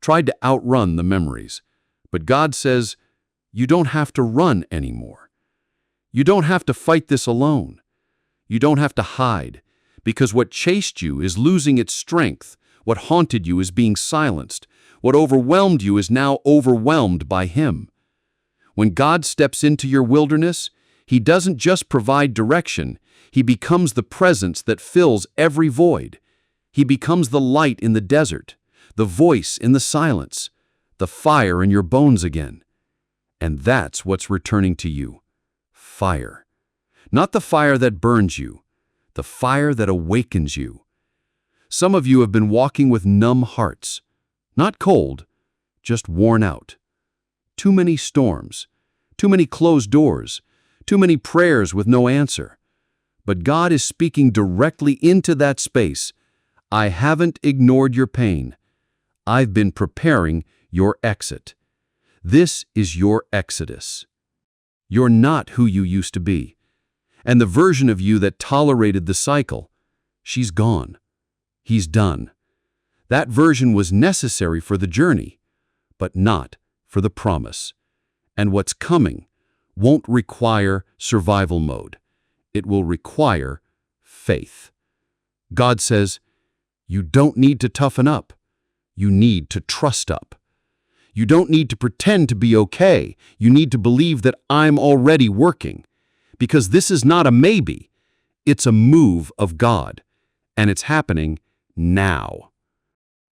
tried to outrun the memories. But God says, you don't have to run anymore. You don't have to fight this alone. You don't have to hide, because what chased you is losing its strength. What haunted you is being silenced. What overwhelmed you is now overwhelmed by Him. When God steps into your wilderness, He doesn't just provide direction. He becomes the presence that fills every void. He becomes the light in the desert, the voice in the silence, the fire in your bones again. And that's what's returning to you. Fire. Not the fire that burns you, the fire that awakens you. Some of you have been walking with numb hearts, not cold, just worn out. Too many storms, too many closed doors, too many prayers with no answer. But God is speaking directly into that space. I haven't ignored your pain. I've been preparing your exit. This is your exodus. You're not who you used to be. And the version of you that tolerated the cycle, she's gone. He's done. That version was necessary for the journey, but not for the promise. And what's coming won't require survival mode. It will require faith. God says, you don't need to toughen up. You need to trust up. You don't need to pretend to be okay. You need to believe that I'm already working. Because this is not a maybe. It's a move of God. And it's happening now.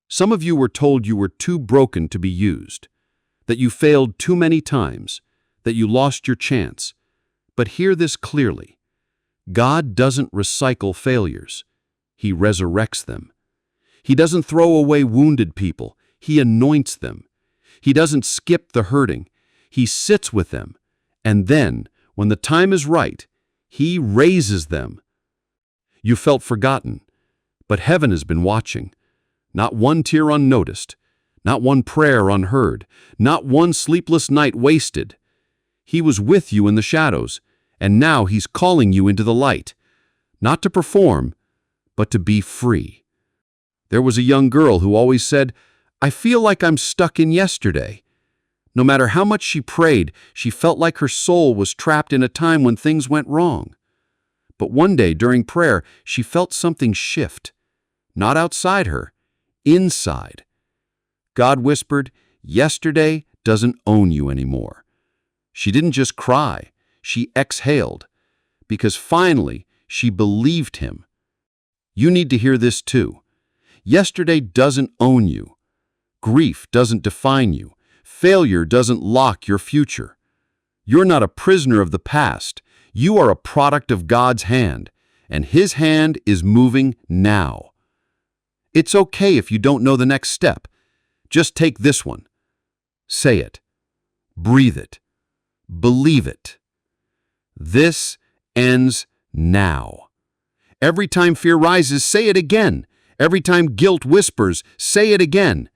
Some of you were told you were too broken to be used, that you failed too many times, that you lost your chance. But hear this clearly. God doesn't recycle failures. He resurrects them. He doesn't throw away wounded people. He anoints them. He doesn't skip the hurting. He sits with them. And then, when the time is right, He raises them. You felt forgotten, but heaven has been watching. Not one tear unnoticed, not one prayer unheard, not one sleepless night wasted. He was with you in the shadows, and now He's calling you into the light, not to perform, but to be free. There was a young girl who always said, I feel like I'm stuck in yesterday. No matter how much she prayed, she felt like her soul was trapped in a time when things went wrong. But one day during prayer, she felt something shift. Not outside her, inside. God whispered, yesterday doesn't own you anymore. She didn't just cry, she exhaled, because finally she believed Him. You need to hear this too. Yesterday doesn't own you. Grief doesn't define you. Failure doesn't lock your future. You're not a prisoner of the past. You are a product of God's hand, and His hand is moving now. It's okay if you don't know the next step. Just take this one. Say it. Breathe it. Believe it. This ends now. Every time fear rises, say it again. Every time guilt whispers, say it again.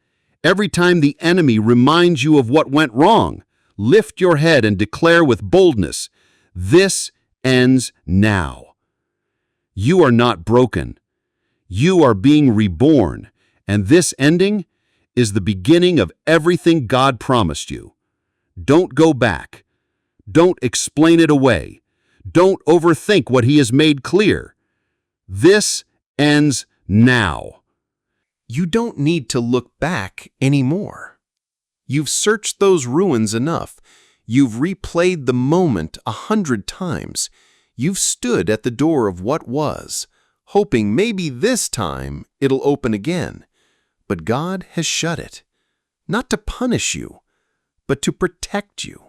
Every time the enemy reminds you of what went wrong, lift your head and declare with boldness, this ends now. You are not broken. You are being reborn, and this ending is the beginning of everything God promised you. Don't go back. Don't explain it away. Don't overthink what He has made clear. This ends now. You don't need to look back anymore. You've searched those ruins enough. You've replayed the moment 100 times. You've stood at the door of what was, hoping maybe this time it'll open again. But God has shut it, not to punish you, but to protect you.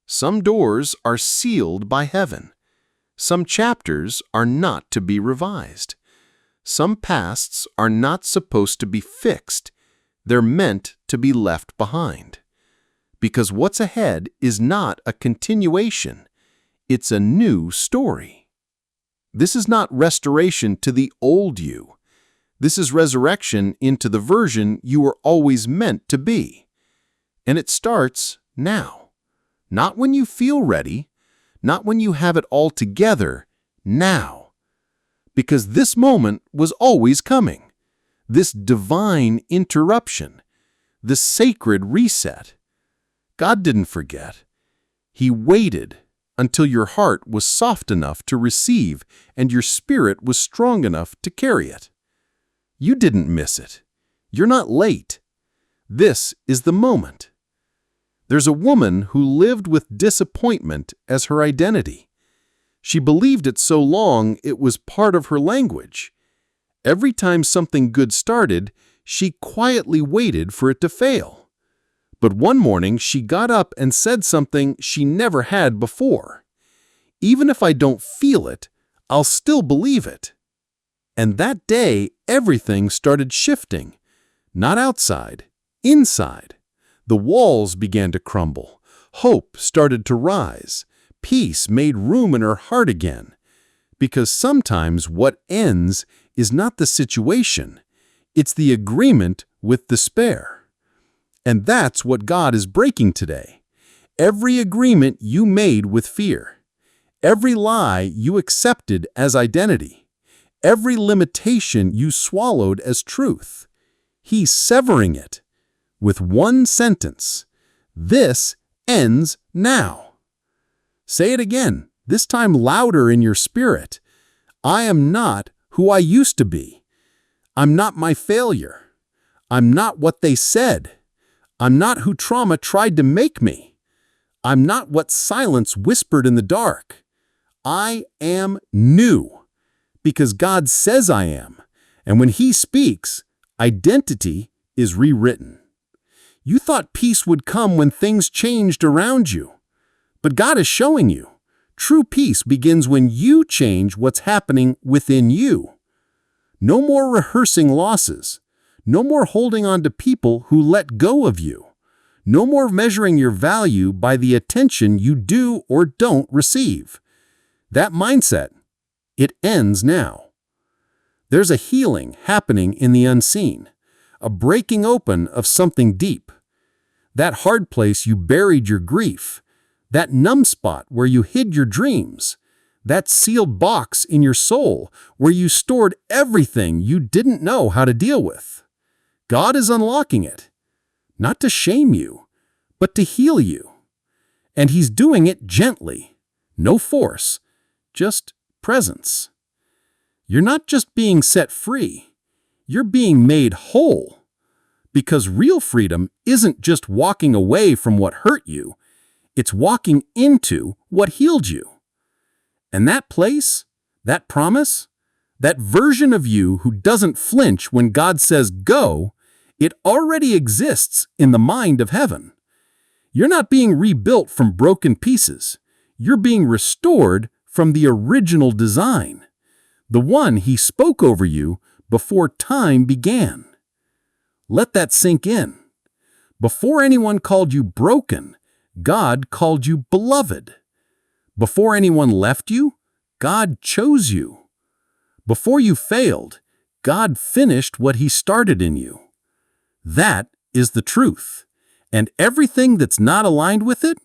Some doors are sealed by heaven. Some chapters are not to be revised. Some pasts are not supposed to be fixed. They're meant to be left behind. Because what's ahead is not a continuation. It's a new story. This is not restoration to the old you. This is resurrection into the version you were always meant to be. And it starts now. Not when you feel ready, not when you have it all together, now. Because this moment was always coming. This divine interruption, the sacred reset. God didn't forget. He waited until your heart was soft enough to receive and your spirit was strong enough to carry it. You didn't miss it. You're not late. This is the moment. There's a woman who lived with disappointment as her identity. She believed it so long it was part of her language. Every time something good started, she quietly waited for it to fail. But one morning she got up and said something she never had before. Even if I don't feel it, I'll still believe it. And that day, everything started shifting. Not outside, inside. The walls began to crumble. Hope started to rise. Peace made room in her heart again. Because sometimes what ends is not the situation. It's the agreement with despair. And that's what God is breaking today. Every agreement you made with fear. Every lie you accepted as identity. Every limitation you swallowed as truth. He's severing it with one sentence. This ends now. Say it again, this time louder in your spirit. I am not who I used to be. I'm not my failure. I'm not what they said. I'm not who trauma tried to make me. I'm not what silence whispered in the dark. I am new because God says I am. And when He speaks, identity is rewritten. You thought peace would come when things changed around you. But God is showing you, true peace begins when you change what's happening within you. No more rehearsing losses. No more holding on to people who let go of you. No more measuring your value by the attention you do or don't receive. That mindset, it ends now. There's a healing happening in the unseen, a breaking open of something deep. That hard place you buried your grief, that numb spot where you hid your dreams, that sealed box in your soul where you stored everything you didn't know how to deal with. God is unlocking it, not to shame you, but to heal you. And He's doing it gently, no force, just presence. You're not just being set free, you're being made whole. Because real freedom isn't just walking away from what hurt you, it's walking into what healed you. And that place, that promise, that version of you who doesn't flinch when God says go, it already exists in the mind of heaven. You're not being rebuilt from broken pieces. You're being restored from the original design, the one He spoke over you before time began. Let that sink in. Before anyone called you broken, God called you beloved. Before anyone left you, God chose you. Before you failed, God finished what He started in you. That is the truth, and everything that's not aligned with it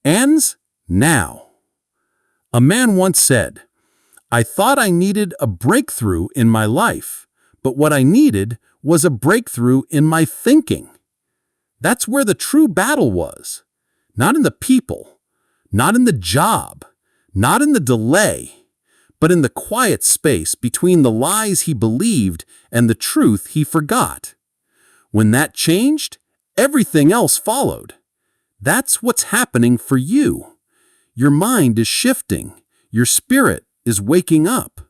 ends now. A man once said, I thought I needed a breakthrough in my life, but what I needed was a breakthrough in my thinking. That's where the true battle was. Not in the people, not in the job, not in the delay, but in the quiet space between the lies he believed and the truth he forgot. When that changed, everything else followed. That's what's happening for you. Your mind is shifting. Your spirit is waking up.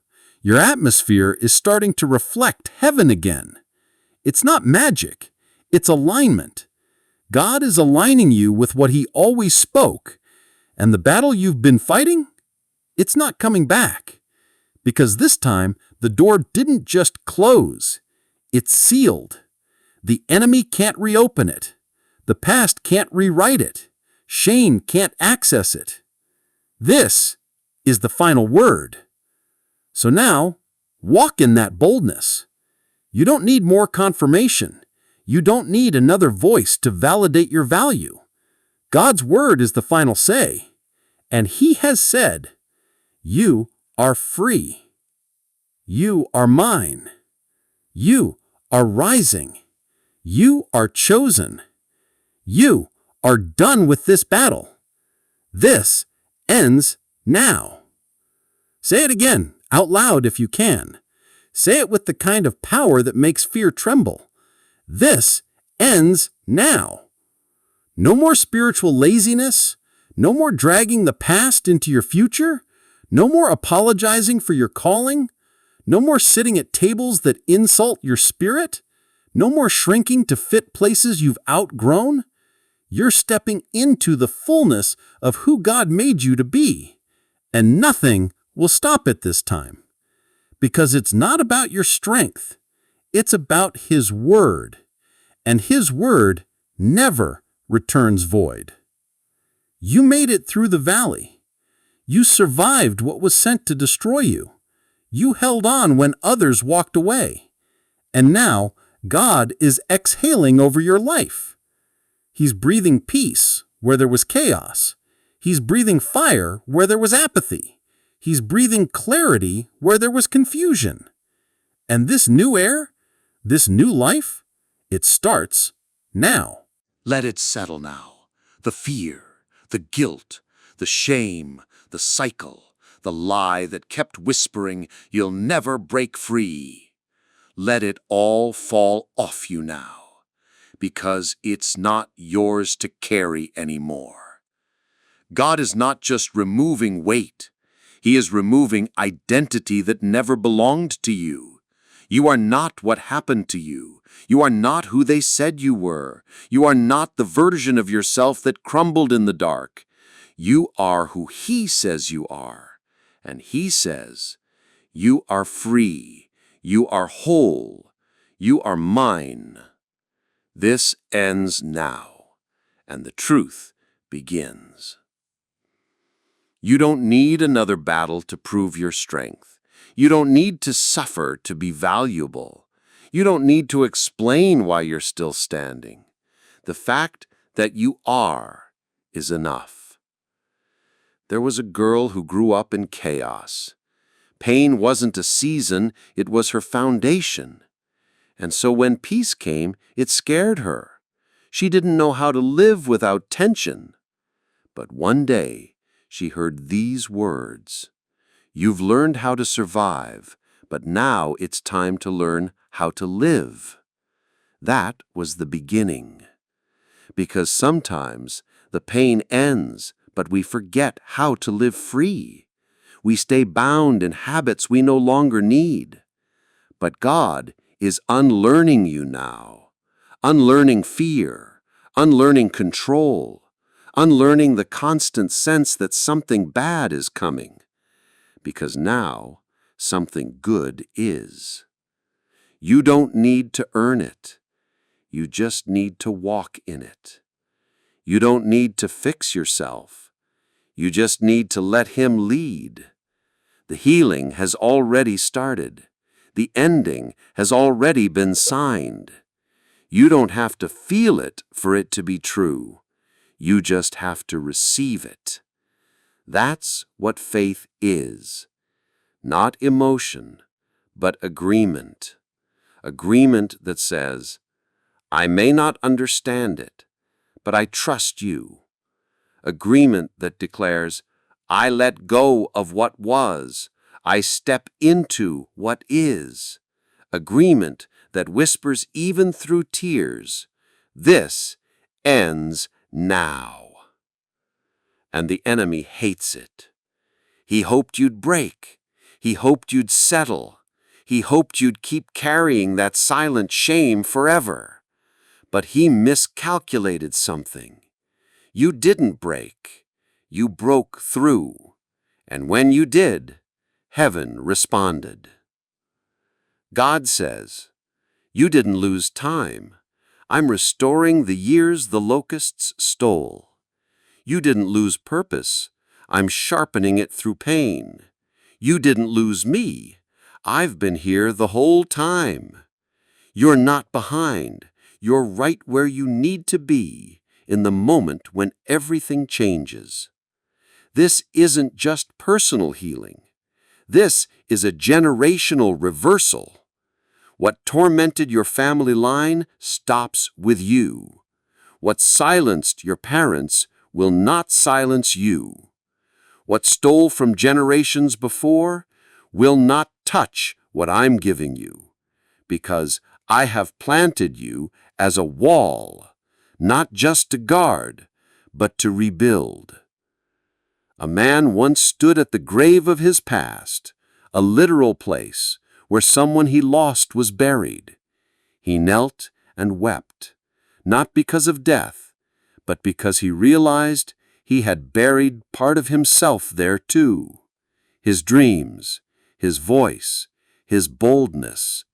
Your atmosphere is starting to reflect heaven again. It's not magic. It's alignment. God is aligning you with what He always spoke. And the battle you've been fighting, it's not coming back. Because this time, the door didn't just close. It's sealed. The enemy can't reopen it. The past can't rewrite it. Shame can't access it. This is the final word. So now, walk in that boldness. You don't need more confirmation. You don't need another voice to validate your value. God's word is the final say, and He has said, you are free. You are mine. You are rising. You are chosen. You are done with this battle. This ends now. Say it again, out loud if you can. Say it with the kind of power that makes fear tremble. This ends now. No more spiritual laziness. No more dragging the past into your future. No more apologizing for your calling. No more sitting at tables that insult your spirit. No more shrinking to fit places you've outgrown. You're stepping into the fullness of who God made you to be. And nothing will stop it this time. Because it's not about your strength. It's about His word. And His word never returns void. You made it through the valley. You survived what was sent to destroy you. You held on when others walked away. And now, God is exhaling over your life. He's breathing peace where there was chaos. He's breathing fire where there was apathy. He's breathing clarity where there was confusion. And this new air, this new life, it starts now. Let it settle now. The fear, the guilt, the shame, the cycle, the lie that kept whispering, "You'll never break free." Let it all fall off you now, because it's not yours to carry anymore. God is not just removing weight. He is removing identity that never belonged to you. You are not what happened to you. You are not who they said you were. You are not the version of yourself that crumbled in the dark. You are who He says you are. And He says, "You are free. You are whole. You are mine." This ends now, and the truth begins. You don't need another battle to prove your strength. You don't need to suffer to be valuable. You don't need to explain why you're still standing. The fact that you are is enough. There was a girl who grew up in chaos. Pain wasn't a season, it was her foundation. And so when peace came, it scared her. She didn't know how to live without tension. But one day, she heard these words: "You've learned how to survive, but now it's time to learn how to live." That was the beginning. Because sometimes the pain ends, but we forget how to live free. We stay bound in habits we no longer need. But God is unlearning you now, unlearning fear, unlearning control, unlearning the constant sense that something bad is coming. Because now, something good is. You don't need to earn it. You just need to walk in it. You don't need to fix yourself. You just need to let Him lead. The healing has already started. The ending has already been signed. You don't have to feel it for it to be true. You just have to receive it. That's what faith is. Not emotion, but agreement. Agreement that says, "I may not understand it, but I trust you." Agreement that declares, "I let go of what was. I step into what is." Agreement that whispers even through tears, "This ends now." And the enemy hates it. He hoped you'd break. He hoped you'd settle. He hoped you'd keep carrying that silent shame forever. But he miscalculated something. You didn't break. You broke through. And when you did, heaven responded. God says, "You didn't lose time. I'm restoring the years the locusts stole. You didn't lose purpose. I'm sharpening it through pain. You didn't lose me. I've been here the whole time. You're not behind. You're right where you need to be in the moment when everything changes." This isn't just personal healing. This is a generational reversal. What tormented your family line stops with you. What silenced your parents will not silence you. What stole from generations before will not touch what I'm giving you, because I have planted you as a wall, not just to guard, but to rebuild. A man once stood at the grave of his past, a literal place where someone he lost was buried. He knelt and wept, not because of death, but because he realized he had buried part of himself there too. His dreams, his voice, his boldness.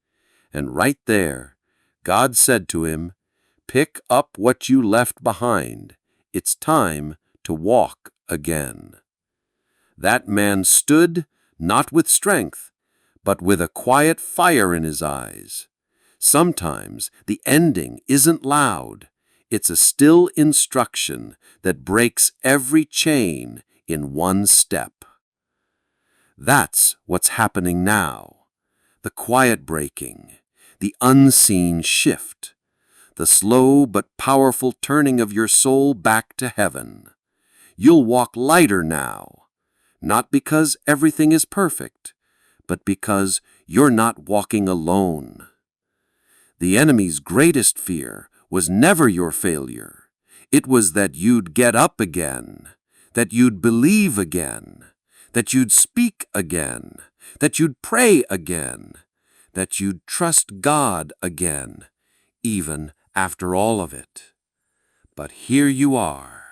And right there, God said to him, "Pick up what you left behind. It's time to walk again." That man stood, not with strength, but with a quiet fire in his eyes. Sometimes the ending isn't loud, It's a still instruction that breaks every chain in one step. That's what's happening now. The quiet breaking, the unseen shift, the slow but powerful turning of your soul back to heaven. You'll walk lighter now, not because everything is perfect, but because you're not walking alone. The enemy's greatest fear was never your failure. It was that you'd get up again, that you'd believe again, that you'd speak again, that you'd pray again, that you'd trust God again, even after all of it. But here you are,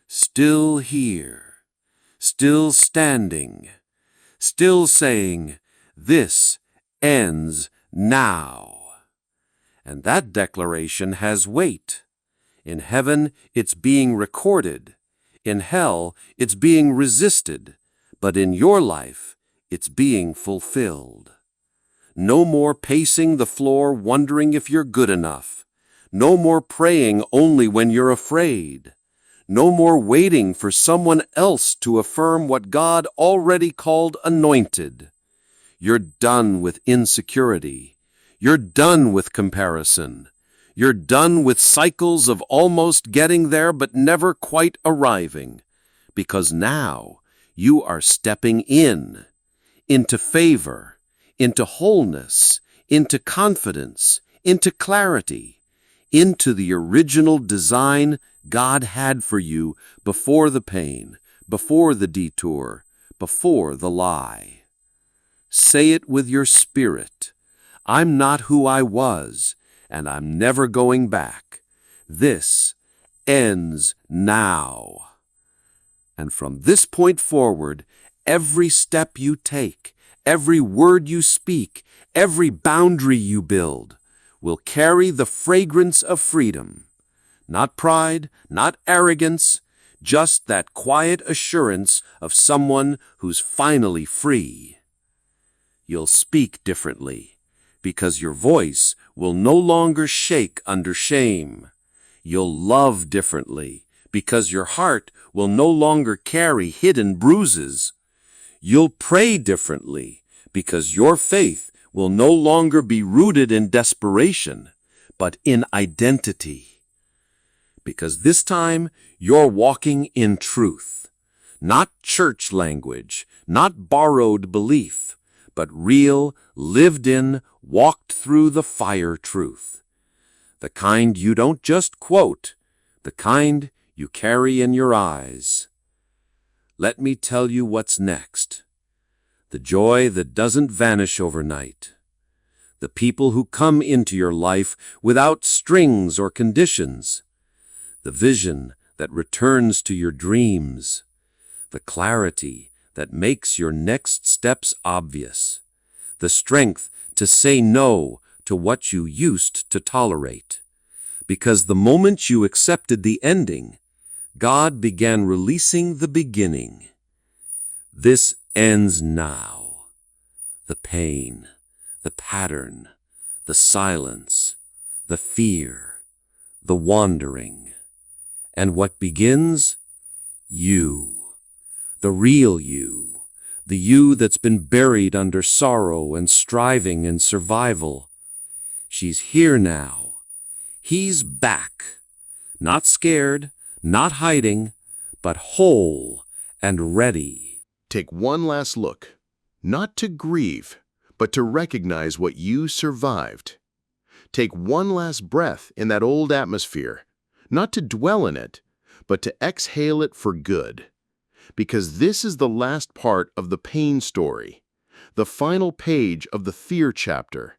still here, still standing, still saying, "This ends now." And that declaration has weight. In heaven, it's being recorded. In hell, it's being resisted. But in your life, it's being fulfilled. No more pacing the floor wondering if you're good enough. No more praying only when you're afraid. No more waiting for someone else to affirm what God already called anointed. You're done with insecurity. You're done with comparison. You're done with cycles of almost getting there but never quite arriving. Because now you are stepping into favor, into wholeness, into confidence, into clarity, into the original design God had for you before the pain, before the detour, before the lie. Say it with your spirit. I'm not who I was, and I'm never going back. This ends now. And from this point forward, every step you take, every word you speak, every boundary you build will carry the fragrance of freedom. Not pride, not arrogance, just that quiet assurance of someone who's finally free. You'll speak differently, because your voice will no longer shake under shame. You'll love differently, because your heart will no longer carry hidden bruises. You'll pray differently, because your faith will no longer be rooted in desperation, but in identity. Because this time, you're walking in truth. Not church language, not borrowed belief, but real, lived-in, walked-through-the-fire truth. The kind you don't just quote, the kind you carry in your eyes. Let me tell you what's next. The joy that doesn't vanish overnight. The people who come into your life without strings or conditions. The vision that returns to your dreams. The clarity that makes your next steps obvious. The strength to say no to what you used to tolerate. Because the moment you accepted the ending, God began releasing the beginning. This ends now. The pain, the pattern, the silence, the fear, the wandering. And what begins? You. The real you. The you that's been buried under sorrow and striving and survival. She's here now. He's back. Not scared, not hiding, but whole and ready. Take one last look, not to grieve, but to recognize what you survived. Take one last breath in that old atmosphere, not to dwell in it, but to exhale it for good. Because this is the last part of the pain story, the final page of the fear chapter,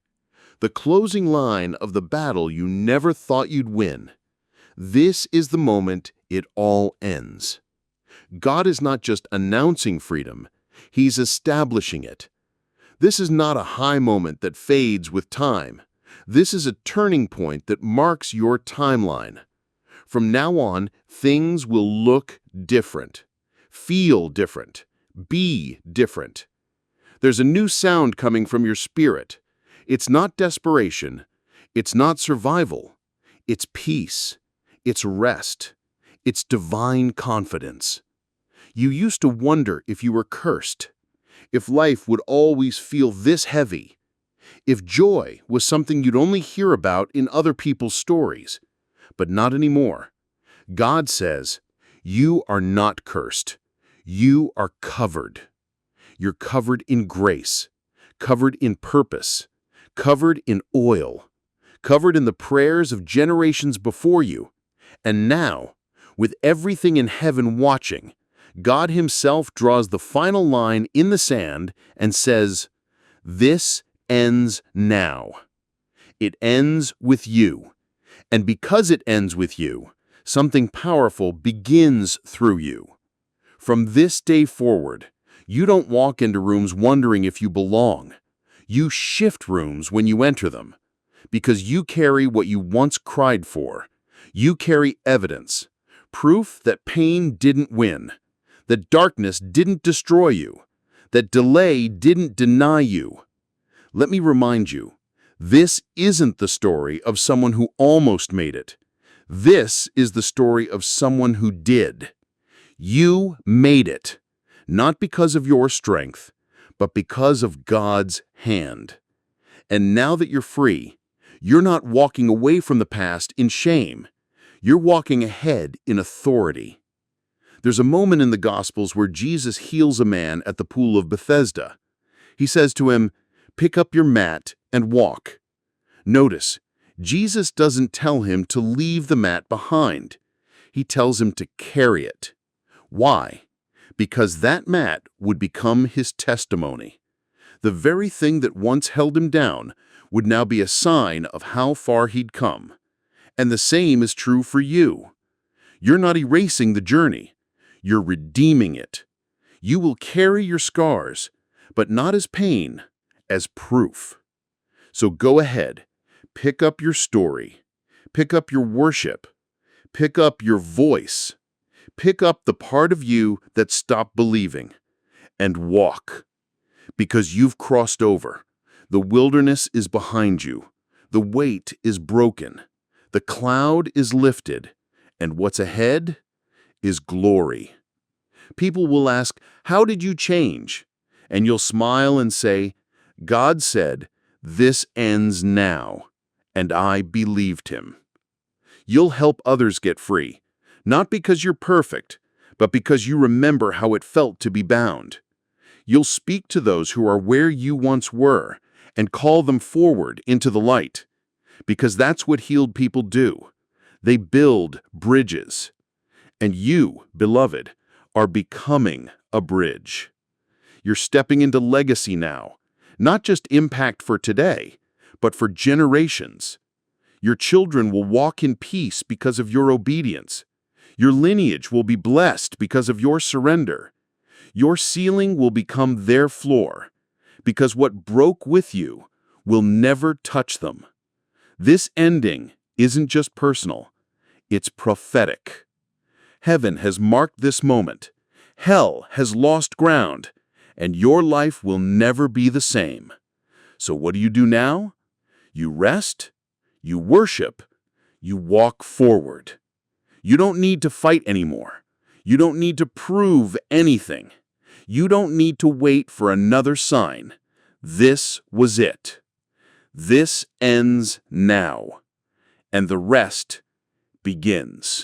the closing line of the battle you never thought you'd win. This is the moment it all ends. God is not just announcing freedom, He's establishing it. This is not a high moment that fades with time. This is a turning point that marks your timeline. From now on, things will look different, feel different, be different. There's a new sound coming from your spirit. It's not desperation. It's not survival. It's peace. It's rest. It's divine confidence. You used to wonder if you were cursed, if life would always feel this heavy, if joy was something you'd only hear about in other people's stories. But not anymore. God says, you are not cursed. You are covered. You're covered in grace, covered in purpose, covered in oil, covered in the prayers of generations before you. And now, with everything in heaven watching, God Himself draws the final line in the sand and says, "This ends now." It ends with you. And because it ends with you, something powerful begins through you. From this day forward, you don't walk into rooms wondering if you belong. You shift rooms when you enter them, because you carry what you once cried for. You carry evidence, proof that pain didn't win, that darkness didn't destroy you, that delay didn't deny you. Let me remind you, this isn't the story of someone who almost made it. This is the story of someone who did. You made it, not because of your strength, but because of God's hand. And now that you're free, you're not walking away from the past in shame. You're walking ahead in authority. There's a moment in the Gospels where Jesus heals a man at the pool of Bethesda. He says to him, "Pick up your mat and walk." Notice, Jesus doesn't tell him to leave the mat behind. He tells him to carry it. Why? Because that mat would become his testimony. The very thing that once held him down would now be a sign of how far he'd come. And the same is true for you. You're not erasing the journey. You're redeeming it. You will carry your scars, but not as pain, as proof. So go ahead, pick up your story, pick up your worship, pick up your voice, pick up the part of you that stopped believing, and walk. Because you've crossed over. The wilderness is behind you. The weight is broken. The cloud is lifted. And what's ahead is glory. People will ask, "How did you change?" And you'll smile and say, "God said, this ends now." And I believed Him. You'll help others get free, not because you're perfect, but because you remember how it felt to be bound. You'll speak to those who are where you once were and call them forward into the light, because that's what healed people do. They build bridges. And you, beloved, are becoming a bridge. You're stepping into legacy now, not just impact for today, but for generations. Your children will walk in peace because of your obedience. Your lineage will be blessed because of your surrender. Your ceiling will become their floor, because what broke with you will never touch them. This ending isn't just personal, it's prophetic. Heaven has marked this moment. Hell has lost ground, and your life will never be the same. So what do you do now? You rest, you worship, you walk forward. You don't need to fight anymore. You don't need to prove anything. You don't need to wait for another sign. This was it. This ends now, and the rest begins.